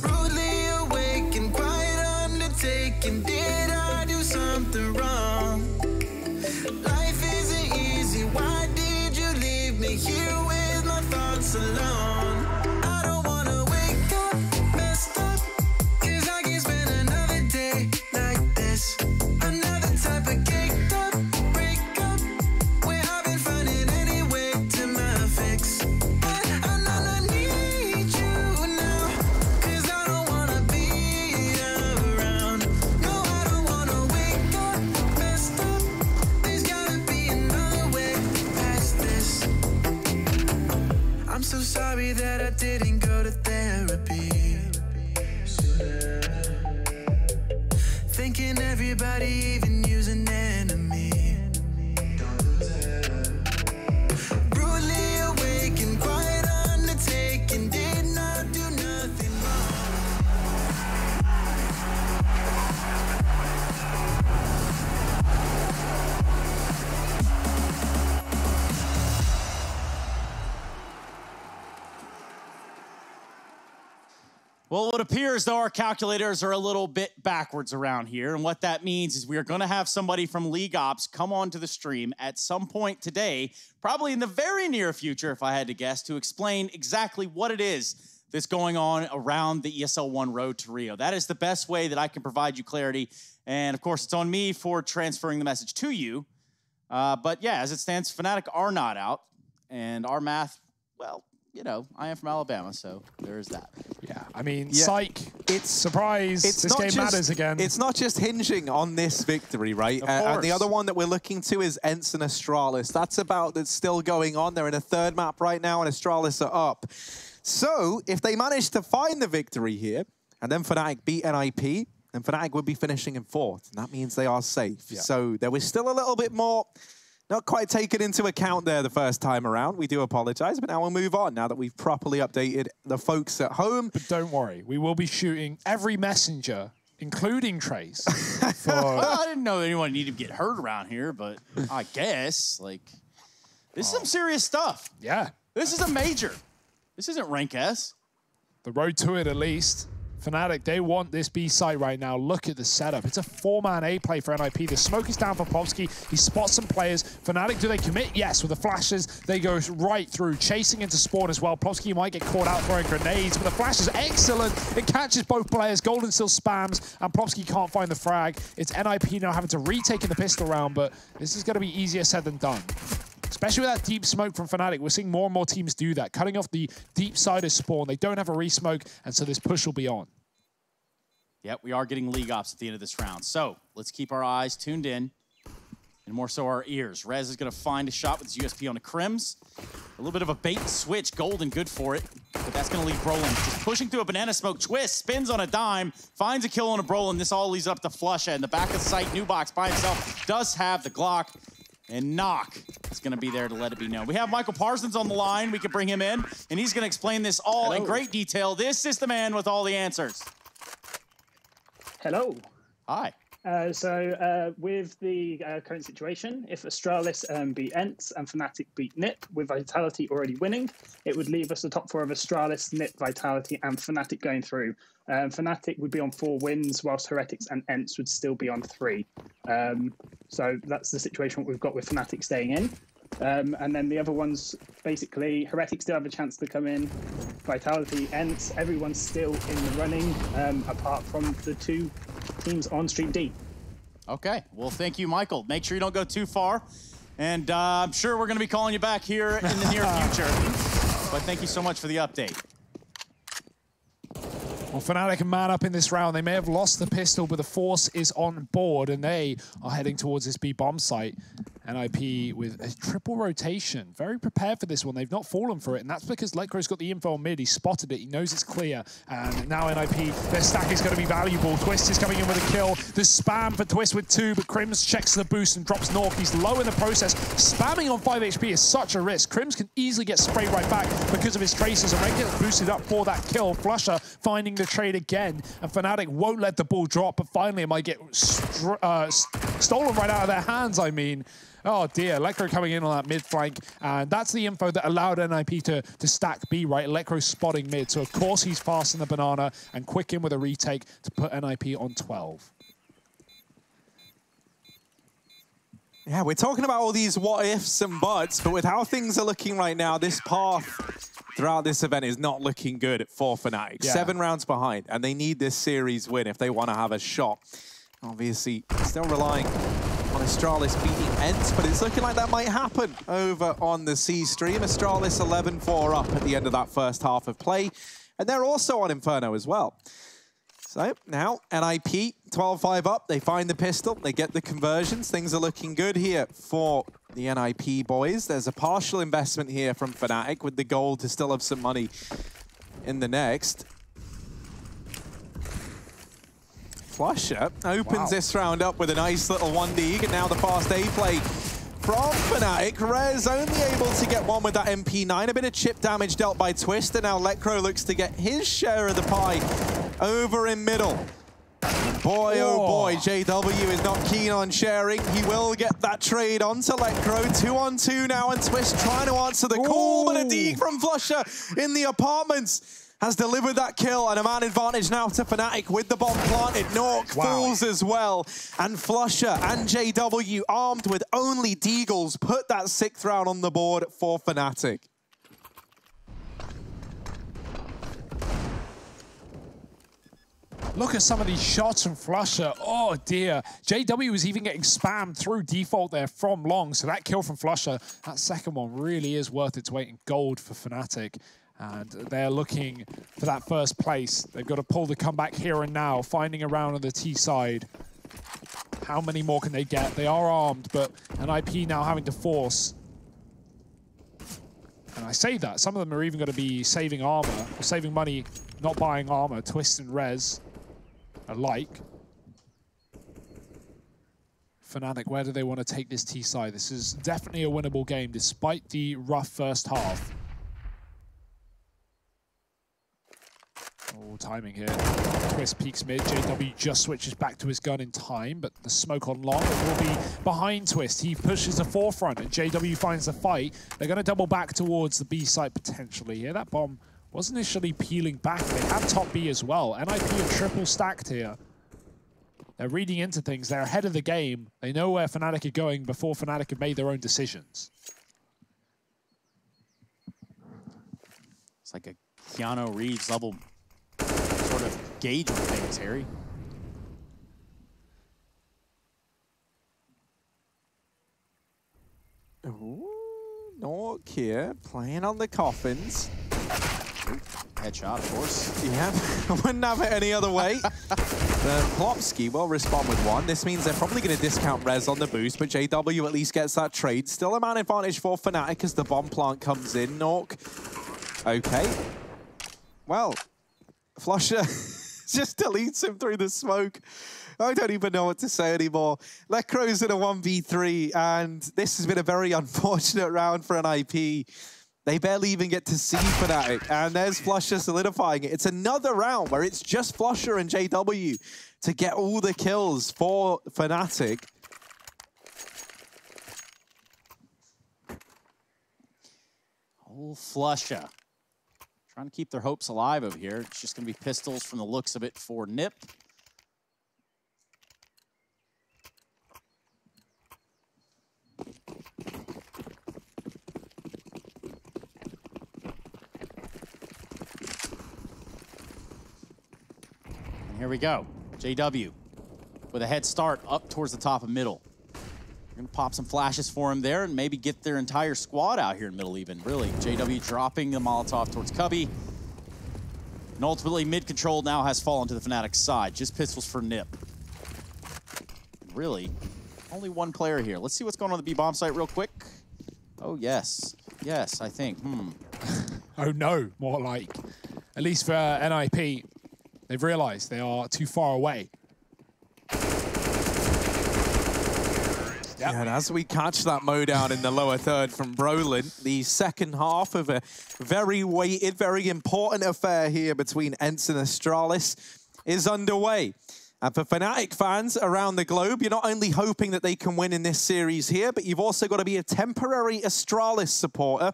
D: Rudely awake and quiet undertaking. Did I do something wrong? I'm so sorry that I didn't go to therapy. Thinking everybody, even you's an enemy. Brutally awake and quite undertaken, did not do nothing wrong.
B: Well, it appears though our calculators are a little bit backwards around here, and what that means is we are going to have somebody from League Ops come onto the stream at some point today, probably in the very near future, if I had to guess, to explain exactly what it is that's going on around the ESL 1 road to Rio. That is the best way that I can provide you clarity, and of course, it's on me for transferring the message to you. But yeah, as it stands, Fnatic are not out, and our math, well, you know, I am from Alabama, so there is that.
A: Yeah, I mean,
C: Yeah.
A: psych, surprise, this game matters again.
C: It's not just hinging on this victory, right? And the other one that we're looking to is Ents and Astralis. That's still going on. They're in a third map right now, and Astralis are up. So, if they manage to find the victory here, and then Fnatic beat NIP, then Fnatic would be finishing in fourth, and that means they are safe.
A: Yeah.
C: So, there was still a little bit more not quite taken into account there the first time around. We do apologize, but now we'll move on now that we've properly updated the folks at home.
A: But don't worry, we will be shooting every messenger, including Trace.
B: Well, I didn't know anyone needed to get hurt around here, but I guess, like, this is some serious stuff.
A: Yeah,
B: This is a major. This isn't rank S.
A: the road to it at least. Fnatic, they want this B site right now. Look at the setup. It's a 4-man A play for NIP. The smoke is down for Popsky. He spots some players. Fnatic, do they commit? Yes, with the flashes, they go right through, chasing into spawn as well. Popsky might get caught out throwing grenades, but the flash is excellent. It catches both players. Golden still spams, and Popsky can't find the frag. It's NIP now having to retake in the pistol round, but this is going to be easier said than done. Especially with that deep smoke from Fnatic, we're seeing more and more teams do that, cutting off the deep side of spawn. They don't have a re-smoke, and so this push will be on.
B: Yep, we are getting League Ops at the end of this round. So let's keep our eyes tuned in, and more so our ears. Rez is going to find a shot with his USP on the Crims. A little bit of a bait and switch. Golden good for it, but that's going to leave Brolin just pushing through a banana smoke. Twist, spins on a dime, finds a kill on a Brolin. This all leads up to Flusha. In the back of the site, Nubox by himself does have the Glock. And Knock is going to be there to let it be known. We have Michael Parsons on the line. We can bring him in, and he's going to explain this all in great detail. This is the man with all the answers.
E: Hello.
B: Hi.
E: With the current situation, if Astralis beat Ents and Fnatic beat NIP, with Vitality already winning, it would leave us the top four of Astralis, NIP, Vitality, and Fnatic going through. Fnatic would be on 4 wins, whilst Heretics and Ents would still be on 3. So that's the situation we've got with Fnatic staying in. And then the other ones, basically, Heretics still have a chance to come in. Vitality, Ents, everyone's still in the running, apart from the 2 teams on Stream D.
B: Okay, well, thank you, Michael. Make sure you don't go too far. And I'm sure we're going to be calling you back here in the near future. But thank you so much for the update.
A: Well, Fnatic man up in this round. They may have lost the pistol, but the Force is on board, and they are heading towards this B bomb site. NIP with a triple rotation. Very prepared for this one. They've not fallen for it, and that's because Lekro's got the info on mid. He spotted it. He knows it's clear. And now NIP, their stack is going to be valuable. Twist is coming in with a kill. The spam for Twist with 2, but Crims checks the boost and drops North. He's low in the process. Spamming on 5 HP is such a risk. Crims can easily get sprayed right back because of his traces, and Red gets boosted up for that kill. Flusha finding the trade again, and Fnatic won't let the ball drop, but finally it might get stolen right out of their hands, I mean. Oh dear, Lekro coming in on that mid flank, and that's the info that allowed NIP to stack B, right? Lekro spotting mid, so of course he's fast in the banana and quick in with a retake to put NIP on 12.
C: Yeah, we're talking about all these what ifs and buts, but with how things are looking right now, this path throughout this event is not looking good for Fnatic.
A: Yeah.
C: 7 rounds behind, and they need this series win if they want to have a shot. Obviously, still relying on Astralis beating Ents, but it's looking like that might happen over on the C stream. Astralis 11-4 up at the end of that first half of play, and they're also on Inferno as well. So now NIP 12-5 up. They find the pistol. They get the conversions. Things are looking good here for the NIP boys. There's a partial investment here from Fnatic with the goal to still have some money in the next. Flusher opens this round up with a nice little 1D. And now the fast A play from Fnatic. Rez only able to get one with that MP9. A bit of chip damage dealt by Twist. And now Lecro looks to get his share of the pie over in middle. Boy, oh boy, JW is not keen on sharing. He will get that trade onto Lecro. 2-on-2 now, and Twist trying to answer the call, but a D from Flusher in the apartments has delivered that kill, and a man advantage now to Fnatic with the bomb planted. Nork falls as well, and Flusher and JW armed with only Deagles put that 6th round on the board for Fnatic.
A: Look at some of these shots from Flusher. Oh dear. JW was even getting spammed through default there from long. So that kill from Flusher, that second one really is worth its weight in gold for Fnatic. And they're looking for that first place. They've got to pull the comeback here and now, finding a round on the T side. How many more can they get? They are armed, but NIP now having to force. And I say that. Some of them are even going to be saving armor, or saving money, not buying armor. Twist and Rez alike. Fnatic, where do they want to take this T side? This is definitely a winnable game, despite the rough first half. Oh, timing here. Twist peeks mid. JW just switches back to his gun in time, but the smoke on long will be behind Twist. He pushes the forefront, and JW finds the fight. They're going to double back towards the B site potentially here. That bomb was initially peeling back. They have top B as well. NIP are triple stacked here. They're reading into things. They're ahead of the game. They know where Fnatic are going before Fnatic have made their own decisions.
B: It's like a Keanu Reeves level sort of gauge of things, Harry.
C: Ooh, Nork here, playing on the coffins.
B: Headshot, of course.
C: Yeah, wouldn't have it any other way. Plopsky will respond with one. This means they're probably going to discount Rez on the boost, but JW at least gets that trade. Still a man advantage for Fnatic as the bomb plant comes in. Nork. Okay. Well, Flusher just deletes him through the smoke. I don't even know what to say anymore. Lecro's in a 1v3, and this has been a very unfortunate round for NIP. They barely even get to see Fnatic, and there's Flusher solidifying it. It's another round where it's just Flusher and JW to get all the kills for Fnatic.
B: Oh, Flusher. Trying to keep their hopes alive over here. It's just going to be pistols from the looks of it for Nip. And here we go. JW with a head start up towards the top of middle. We're going to pop some flashes for him there and maybe get their entire squad out here in middle even, really. JW dropping the Molotov towards Cubby. And ultimately, mid-control now has fallen to the Fnatic side. Just pistols for Nip. Really, only one player here. Let's see what's going on the B-bomb site real quick. Oh, yes. Yes, I think.
A: Oh, no, more like. At least for NIP, they've realized they are too far away.
C: Yeah, and as we catch that mow down in the lower third from Brolin, the second half of a very weighted, very important affair here between Ents and Astralis is underway. And for Fnatic fans around the globe, you're not only hoping that they can win in this series here, but you've also got to be a temporary Astralis supporter,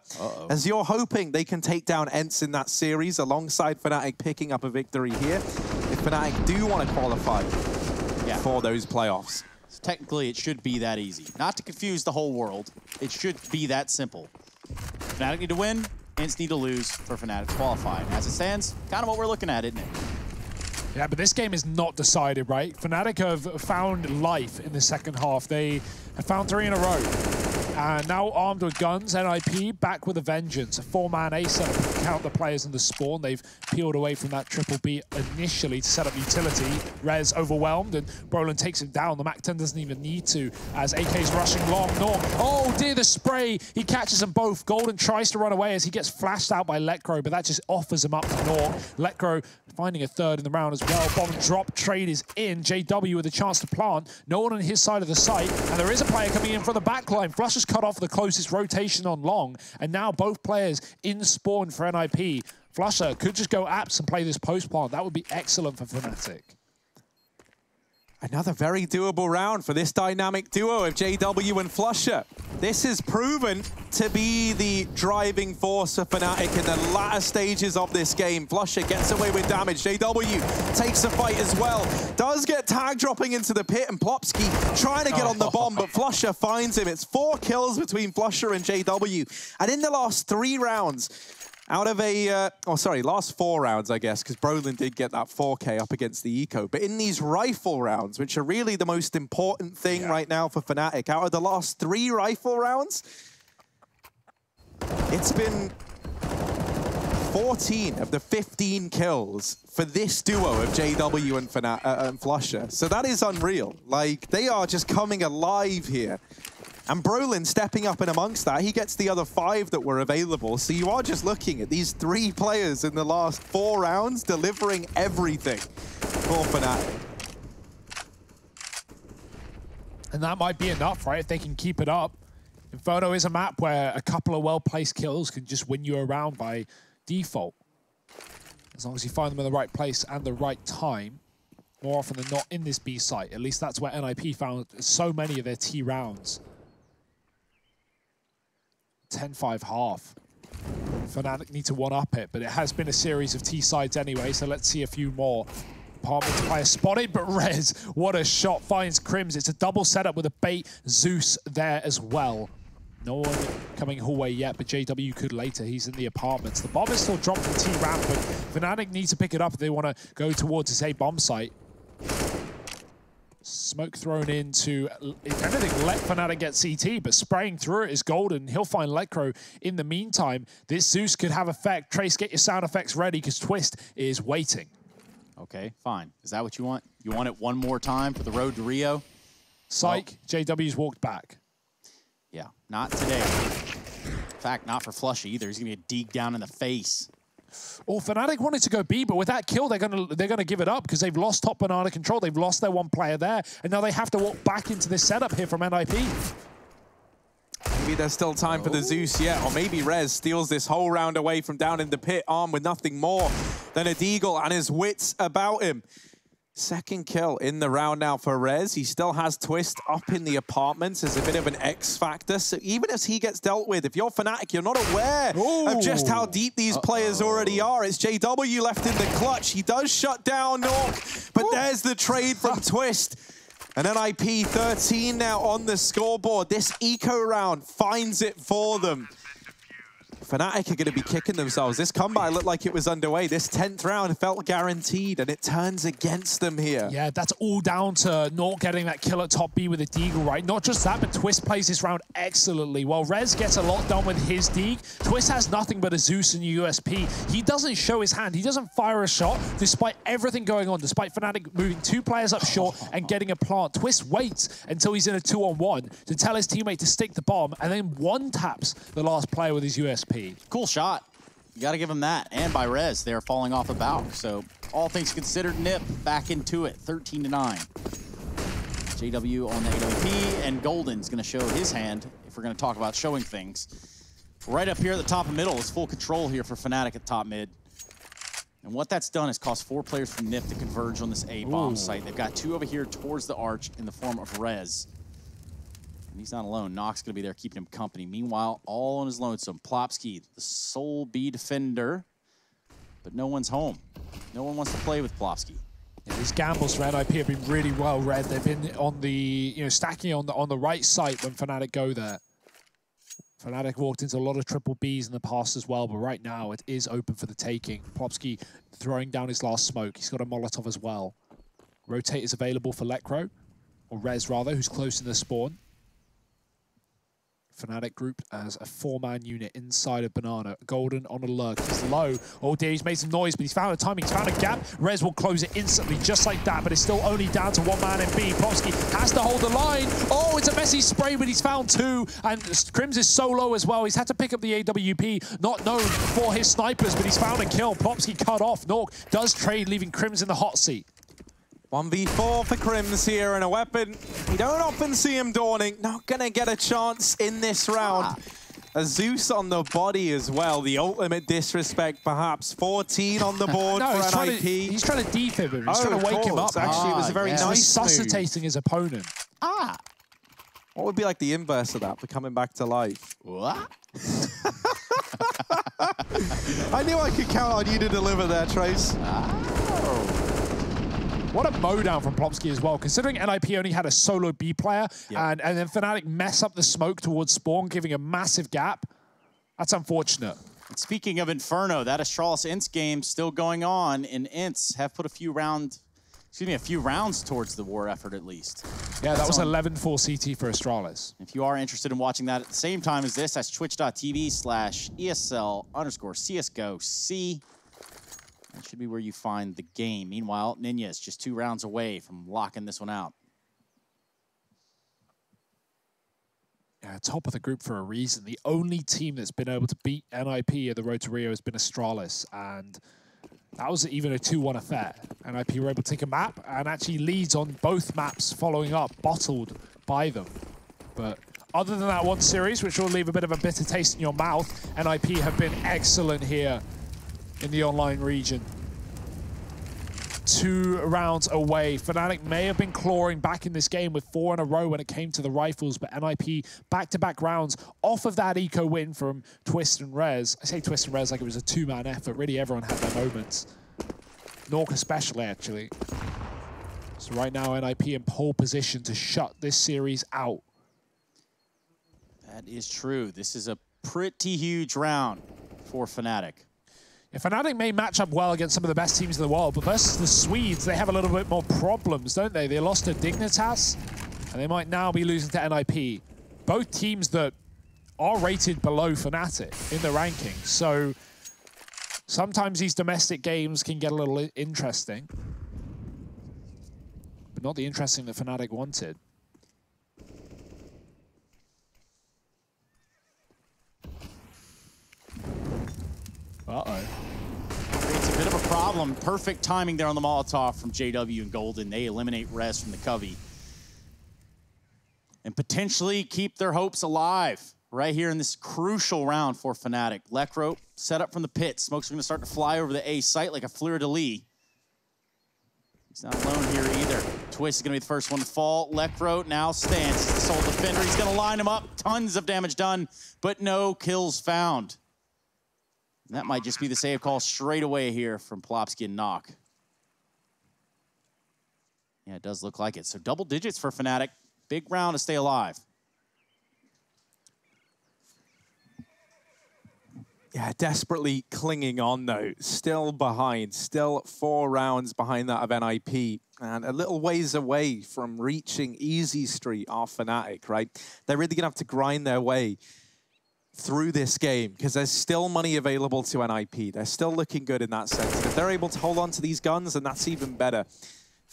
C: as you're hoping they can take down Ents in that series alongside Fnatic picking up a victory here if Fnatic do want to qualify for those playoffs.
B: Technically, it should be that easy. Not to confuse the whole world. It should be that simple. Fnatic need to win, Ents need to lose for Fnatic to qualify. As it stands, kind of what we're looking at, isn't it?
A: Yeah, but this game is not decided, right? Fnatic have found life in the second half. They have found 3 in a row. And now armed with guns, NIP back with a vengeance. A 4-man A setup count the players in the spawn. They've peeled away from that triple B initially to set up utility. Rez overwhelmed, and Brolin takes him down. The MAC-10 doesn't even need to, as AK's rushing long. Norm, oh dear, the spray. He catches them both. Golden tries to run away as he gets flashed out by Letcro, but that just offers him up to Norm. Letcro finding a third in the round as well. Bomb drop trade is in. JW with a chance to plant. No one on his side of the site, and there is a player coming in from the back line. Flush has cut off the closest rotation on long, and now both players in spawn for NIP. Flusher could just go apps and play this post plant. That would be excellent for Fnatic.
C: Another very doable round for this dynamic duo of JW and Flusher. This has proven to be the driving force for Fnatic in the latter stages of this game. Flusher gets away with damage. JW takes a fight as well. Does get tag dropping into the pit, and Plopsky trying to get on the bomb, but Flusher finds him. It's 4 kills between Flusher and JW. And in the last 3 rounds, out of a, last 4 rounds, I guess, because Brolin did get that 4K up against the Eco. But in these rifle rounds, which are really the most important thing right now for Fnatic, out of the last 3 rifle rounds, it's been 14 of the 15 kills for this duo of JW and Flusher. So that is unreal. Like, they are just coming alive here. And Brolin stepping up in amongst that, he gets the other 5 that were available. So you are just looking at these 3 players in the last 4 rounds delivering everything for Fnatic.
A: And that might be enough, right? If they can keep it up. Inferno is a map where a couple of well-placed kills can just win you around by default. As long as you find them in the right place and the right time. More often than not in this B site. At least that's where NIP found so many of their T rounds. 10-5 half. Fnatic need to one-up it, but it has been a series of T sides anyway, so let's see a few more. Apartments player spotted, but Rez, what a shot, finds Crims. It's a double setup with a bait Zeus there as well. No one coming hallway yet, but JW could later. He's in the apartments. The bomb is still dropped from T ramp, but Fnatic need to pick it up if they want to go towards this A bomb site. Smoke thrown in to, if anything, let Fnatic get CT, but spraying through it is Golden. He'll find Letcro. In the meantime, this Zeus could have effect. Trace, get your sound effects ready, because Twist is waiting.
B: Okay, fine. Is that what you want? You want it one more time for the road to Rio?
A: Psych, JW's walked back.
B: Yeah, not today. In fact, not for Flushy either. He's going to get deeked down in the face.
A: Well, Fnatic wanted to go B, but with that kill, they're gonna give it up because they've lost top banana control. They've lost their 1 player there, and now they have to walk back into this setup here from NIP.
C: Maybe there's still time for the Zeus yet, or maybe Rez steals this whole round away from down in the pit, armed with nothing more than a deagle and his wits about him. 2nd kill in the round now for Rez. He still has Twist up in the apartments as a bit of an X factor. So even as he gets dealt with, if you're Fnatic, you're not aware of just how deep these players already are. It's JW left in the clutch. He does shut down Nork, but there's the trade from Twist. And NIP 13 now on the scoreboard. This eco round finds it for them. Fnatic are going to be kicking themselves. This comeback looked like it was underway. This 10th round felt guaranteed, and it turns against them here.
A: Yeah, that's all down to not getting that kill at top B with a deagle, right? Not just that, but Twist plays this round excellently. While Rez gets a lot done with his deag, Twist has nothing but a Zeus and USP. He doesn't show his hand. He doesn't fire a shot, despite everything going on, despite Fnatic moving 2 players up short and getting a plant. Twist waits until he's in a 2-on-1 to tell his teammate to stick the bomb, and then one-taps the last player with his USP.
B: Cool shot. You got to give him that. And by Rez, they're falling off a bout. So all things considered, Nip back into it, 13-9. JW on the AWP, and Golden's going to show his hand if we're going to talk about showing things. Right up here at the top of middle is full control here for Fnatic at top mid. And what that's done is cost 4 players from Nip to converge on this A-bomb site. They've got 2 over here towards the arch in the form of Rez. And he's not alone. Nox going to be there keeping him company. Meanwhile, all on his lonesome. Plopsky, the sole B defender. But no one's home. No one wants to play with Plopsky.
A: Yeah, these gambles for NIP have been really well read. They've been on the, stacking on the right site when Fnatic go there. Fnatic walked into a lot of triple Bs in the past as well, but right now it is open for the taking. Plopsky throwing down his last smoke. He's got a Molotov as well. Rotate is available for Letcro, or Rez rather, who's close in the spawn. Fnatic group as a 4-man unit inside of Banana. Golden on a lurk. He's low. Oh dear, he's made some noise, but he's found a timing. He's found a gap. Rez will close it instantly, just like that, but it's still only down to 1 man in B. Plopsky has to hold the line. Oh, it's a messy spray, but he's found 2. And Crims is solo as well. He's had to pick up the AWP, not known for his snipers, but he's found a kill. Plopsky cut off. Nork does trade, leaving Crims in the hot seat.
C: 1v4 for Crims here, and a weapon you don't often see him dawning. Not gonna get a chance in this round. A Zeus on the body as well. The ultimate disrespect, perhaps. 14 on the board
A: No,
C: for
A: NIP. He's trying to defib him. He's trying to wake him up.
C: Actually, it was a very nice
A: resuscitating his opponent.
C: What would be like the inverse of that for coming back to life?
B: What?
C: I knew I could count on you to deliver there, Trace.
A: What a mowdown from Plopsky as well, considering NIP only had a solo B player, and then Fnatic mess up the smoke towards Spawn, giving a massive gap. That's unfortunate.
B: And speaking of Inferno, that Astralis Ints game still going on, and Ints have put a few rounds towards the war effort at least.
A: Yeah, that was 11-4 CT for Astralis.
B: If you are interested in watching that at the same time as this, that's twitch.tv/ESL_CSGO. That should be where you find the game. Meanwhile, Ninja is just 2 rounds away from locking this one out.
A: Yeah, top of the group for a reason. The only team that's been able to beat NIP at the Road to Rio has been Astralis, and that was even a 2-1 affair. NIP were able to take a map and actually leads on both maps following up, bottled by them. But other than that one series, which will leave a bit of a bitter taste in your mouth, NIP have been excellent here in the online region. 2 rounds away. Fnatic may have been clawing back in this game with 4 in a row when it came to the rifles, but NIP back-to-back rounds off of that eco win from Twist and Rez. I say Twist and Rez like it was a 2-man effort. Really, everyone had their moments. Nork especially, actually. So right now, NIP in pole position to shut this series out.
B: That is true. This is a pretty huge round for Fnatic.
A: Yeah, Fnatic may match up well against some of the best teams in the world, but versus the Swedes, they have a little bit more problems, don't they? They lost to Dignitas, and they might now be losing to NIP. Both teams that are rated below Fnatic in the rankings. So sometimes these domestic games can get a little interesting, but not the interesting that Fnatic wanted. Uh-oh.
B: Creates a bit of a problem. Perfect timing there on the Molotov from JW and Golden. They eliminate Rez from the Covey. And potentially keep their hopes alive right here in this crucial round for Fnatic. Lekro set up from the pit. Smoke's going to start to fly over the A site like a fleur-de-lis. He's not alone here either. Twist is going to be the first one to fall. Lekro now stands. He's the sole defender. He's going to line him up. Tons of damage done, but no kills found. That might just be the save call straight away here from Plopsky and Knock. Yeah, it does look like it. So double digits for Fnatic. Big round to stay alive.
C: Yeah, desperately clinging on though. Still behind. Still 4 rounds behind that of NIP. And a little ways away from reaching easy street off Fnatic, right? They're really going to have to grind their way through this game because there's still money available to NIP. They're still looking good in that sense. If they're able to hold on to these guns, then that's even better.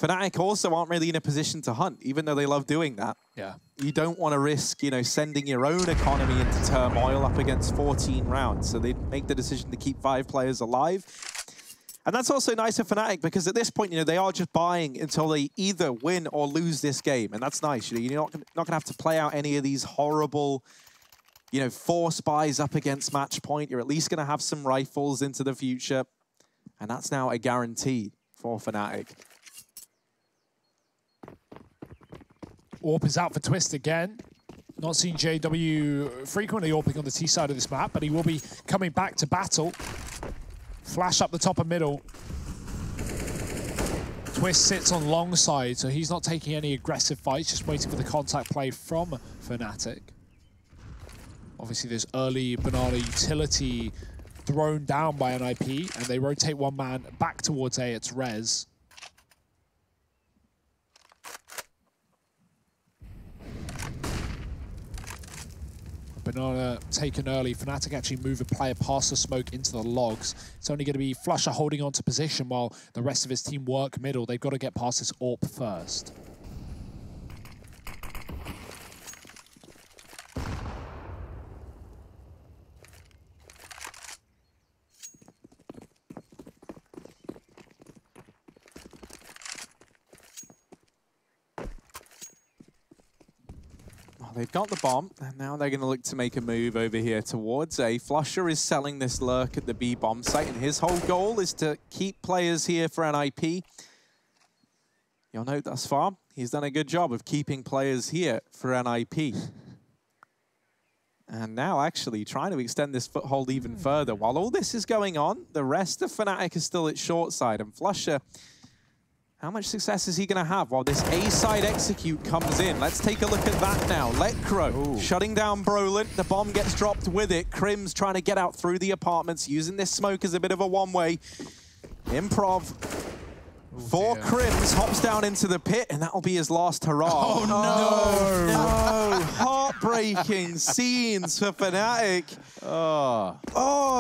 C: Fnatic also aren't really in a position to hunt, even though they love doing that.
A: Yeah.
C: You don't want to risk, you know, sending your own economy into turmoil up against 14 rounds. So they make the decision to keep 5 players alive. And that's also nice for Fnatic because at this point, you know, they are just buying until they either win or lose this game. And that's nice. You know, you're not going to have to play out any of these horrible, you know, 4 spies up against match point. You're at least going to have some rifles into the future. And that's now a guarantee for Fnatic.
A: AWP is out for Twist again. Not seen JW frequently AWPing on the T side of this map, but he will be coming back to battle. Flash up the top of middle. Twist sits on long side, so he's not taking any aggressive fights, just waiting for the contact play from Fnatic. Obviously, there's early Banana utility thrown down by NIP, and they rotate 1 man back towards A. It's Rez. Banana taken early. Fnatic actually move a player past the smoke into the logs. It's only going to be Flusher holding on to position while the rest of his team work middle. They've got to get past this AWP first.
C: They've got the bomb, and now they're going to look to make a move over here towards A. Flusher is selling this lurk at the B bomb site, and his whole goal is to keep players here for NIP. You'll note thus far, he's done a good job of keeping players here for NIP. And now actually trying to extend this foothold even further. While all this is going on, the rest of Fnatic is still at short side, and Flusher, how much success is he going to have while this A-side execute comes in? Let's take a look at that now. Letcro shutting down Brolin. The bomb gets dropped with it. Crim's trying to get out through the apartments, using this smoke as a bit of a one-way. Improv for Crims, hops down into the pit, and that'll be his last hurrah.
B: Oh, no!
C: No! Heartbreaking scenes for Fnatic. Oh,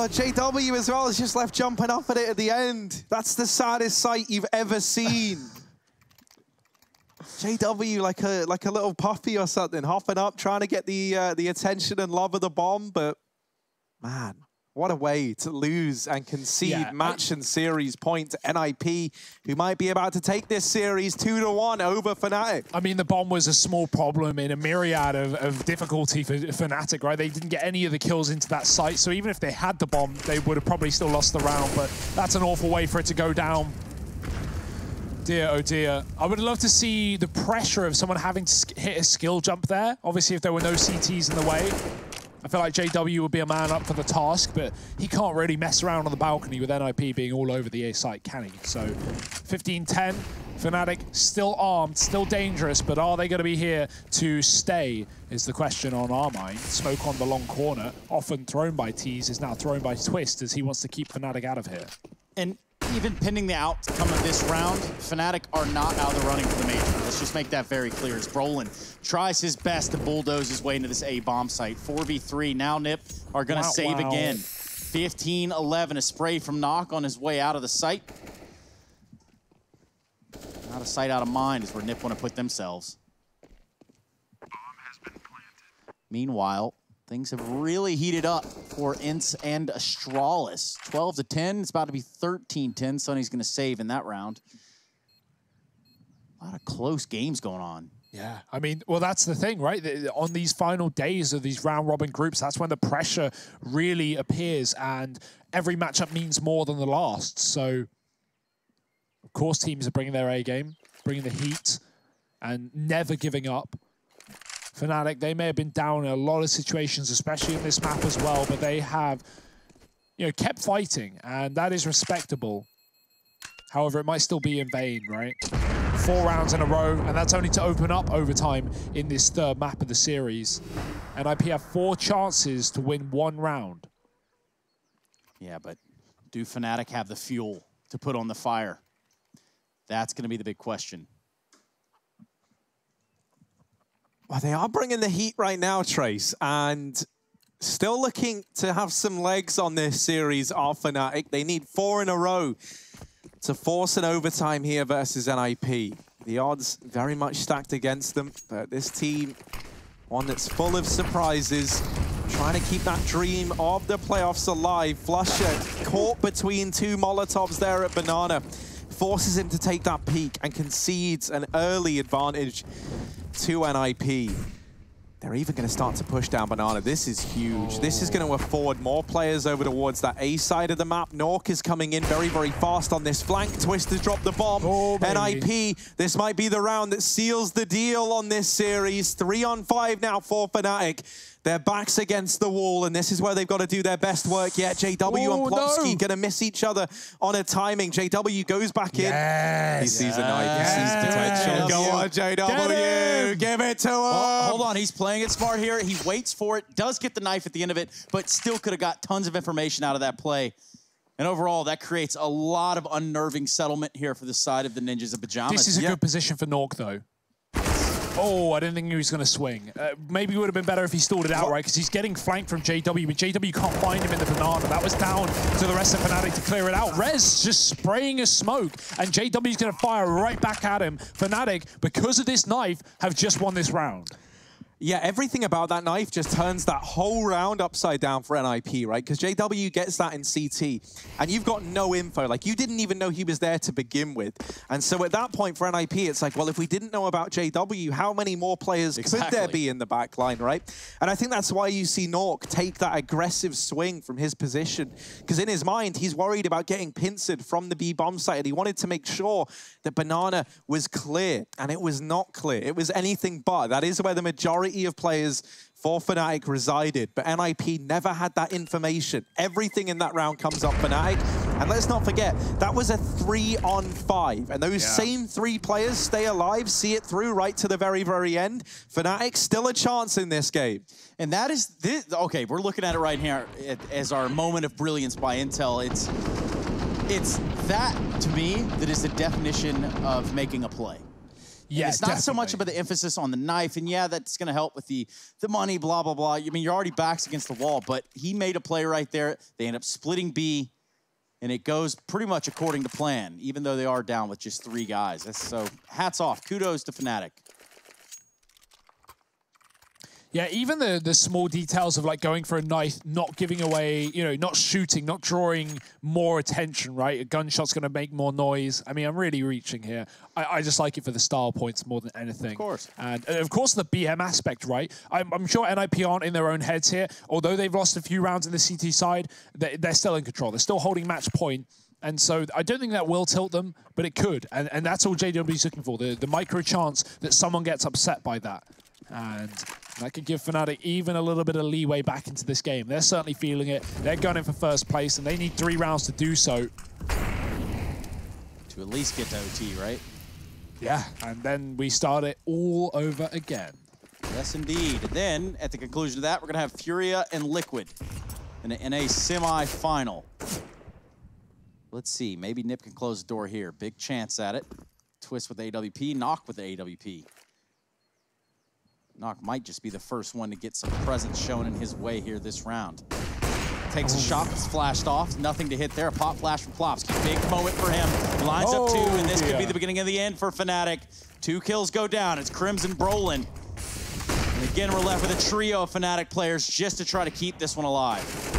C: JW as well is just left jumping up at it at the end. That's the saddest sight you've ever seen. JW like a little puppy or something, hopping up, trying to get the attention and love of the bomb, but man, what a way to lose and concede match and series point to NIP, who might be about to take this series 2-1 over Fnatic.
A: I mean, the bomb was a small problem in a myriad of difficulty for Fnatic, right? They didn't get any of the kills into that site, so even if they had the bomb, they would have probably still lost the round, but that's an awful way for it to go down. Dear, oh dear. I would love to see the pressure of someone having to hit a skill jump there. Obviously, if there were no CTs in the way, I feel like JW would be a man up for the task, but he can't really mess around on the balcony with NIP being all over the A site, can he? So 15-10, Fnatic still armed, still dangerous, but are they going to be here to stay is the question on our mind. Smoke on the long corner, often thrown by Tease, is now thrown by Twist as he wants to keep Fnatic out of here.
B: And even pending the outcome of this round, Fnatic are not out of the running for the major. Let's just make that very clear as Brolin tries his best to bulldoze his way into this A bomb site. 4v3, now Nip are going to save again. 15-11, a spray from Knock on his way out of the site. Out of sight, out of mind is where Nip want to put themselves. Meanwhile, things have really heated up for Ince and Astralis. 12-10, it's about to be 13-10. Sonny's going to save in that round. A lot of close games going on.
A: Yeah, I mean, well, that's the thing, right? On these final days of these round-robin groups, that's when the pressure really appears, and every matchup means more than the last. So, of course, teams are bringing their A game, bringing the heat, and never giving up. Fnatic, they may have been down in a lot of situations, especially in this map as well, but they have, you know, kept fighting, and that is respectable. However, it might still be in vain, right? 4 rounds in a row, and that's only to open up overtime in this third map of the series. NIP have 4 chances to win 1 round.
B: Yeah, but do Fnatic have the fuel to put on the fire? That's going to be the big question.
C: Well, they are bringing the heat right now, Trace, and still looking to have some legs on this series are Fnatic. They need 4 in a row to force an overtime here versus NIP. The odds very much stacked against them, but this team, one that's full of surprises, trying to keep that dream of the playoffs alive. Flusher caught between 2 Molotovs there at Banana, forces him to take that peek and concedes an early advantage to NIP. They're even going to start to push down Banana. This is huge. This is going to afford more players over towards that A side of the map. Nork is coming in very, very fast on this flank. Twist has dropped the bomb. NIP, this might be the round that seals the deal on this series. 3-on-5 now for Fnatic. Their backs against the wall, and this is where they've got to do their best work yet. JW and Plotski going to miss each other on a timing. JW goes back in. He sees a knife. He sees potential. Go on, JW. Give it to him.
B: Hold on. He's playing it smart here. He waits for it, does get the knife at the end of it, but still could have got tons of information out of that play. And overall, that creates a lot of unnerving settlement here for the side of the Ninjas of Pyjamas.
A: This is a good position for Nork, though. Oh, I didn't think he was going to swing. Maybe it would have been better if he stalled it out, right? Because he's getting flanked from JW, but JW can't find him in the banana. That was down to the rest of Fnatic to clear it out. Rez just spraying a smoke, and JW's going to fire right back at him. Fnatic, because of this knife, have just won this round.
C: Yeah, everything about that knife just turns that whole round upside down for NIP, right? Because JW gets that in CT, and you've got no info. Like, you didn't even know he was there to begin with. And so at that point for NIP, it's like, well, if we didn't know about JW, how many more players could there be in the back line, right? And I think that's why you see Nork take that aggressive swing from his position. Because in his mind, he's worried about getting pincered from the B bomb site, and he wanted to make sure that Banana was clear, and it was not clear. It was anything but. That is where the majority of players for Fnatic resided, but NIP never had that information. Everything in that round comes up Fnatic, and let's not forget, that was a 3-on-5, and those same 3 players stay alive, see it through right to the very, very end. Fnatic still a chance in this game.
B: And that is, okay, we're looking at it right here as our moment of brilliance by Intel. It's that, to me, that is the definition of making a play. Yeah, it's not so much about the emphasis on the knife, and yeah, that's going to help with the money, blah, blah, blah. I mean, you're already backs against the wall, but he made a play right there. They end up splitting B, and it goes pretty much according to plan, even though they are down with just 3 guys. So hats off. Kudos to Fnatic.
A: Yeah, even the small details of like going for a knife, not giving away, you know, not shooting, not drawing more attention, right? A gunshot's going to make more noise. I mean, I'm really reaching here. I just like it for the style points more than anything. Of
B: course.
A: And of course the BM aspect, right? I'm sure NIP aren't in their own heads here. Although they've lost a few rounds in the CT side, they're still in control. They're still holding match point. And so I don't think that will tilt them, but it could. And that's all JW's looking for, the micro chance that someone gets upset by that. And that could give Fnatic even a little bit of leeway back into this game. They're certainly feeling it. They're gunning for first place, and they need 3 rounds to do so.
B: To at least get to OT, right?
A: Yeah, and then we start it all over again.
B: Yes, indeed. And then, at the conclusion of that, we're going to have Furia and Liquid in a semi-final. Let's see. Maybe Nip can close the door here. Big chance at it. Twist with the AWP, Knock with the AWP. Knock might just be the first one to get some presence shown in his way here this round. Takes a shot that's flashed off. Nothing to hit there. A pop flash from Plopsky. Big moment for him. Lines up 2, and this could be the beginning of the end for Fnatic. 2 kills go down. It's Crimson Brolin. And again, we're left with a trio of Fnatic players just to try to keep this one alive.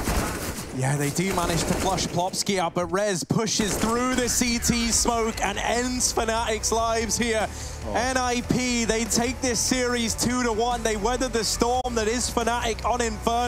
C: Yeah, they do manage to flush Plopsky out, but Rez pushes through the CT smoke and ends Fnatic's lives here. NIP, they take this series 2-1. They weather the storm that is Fnatic on Inferno.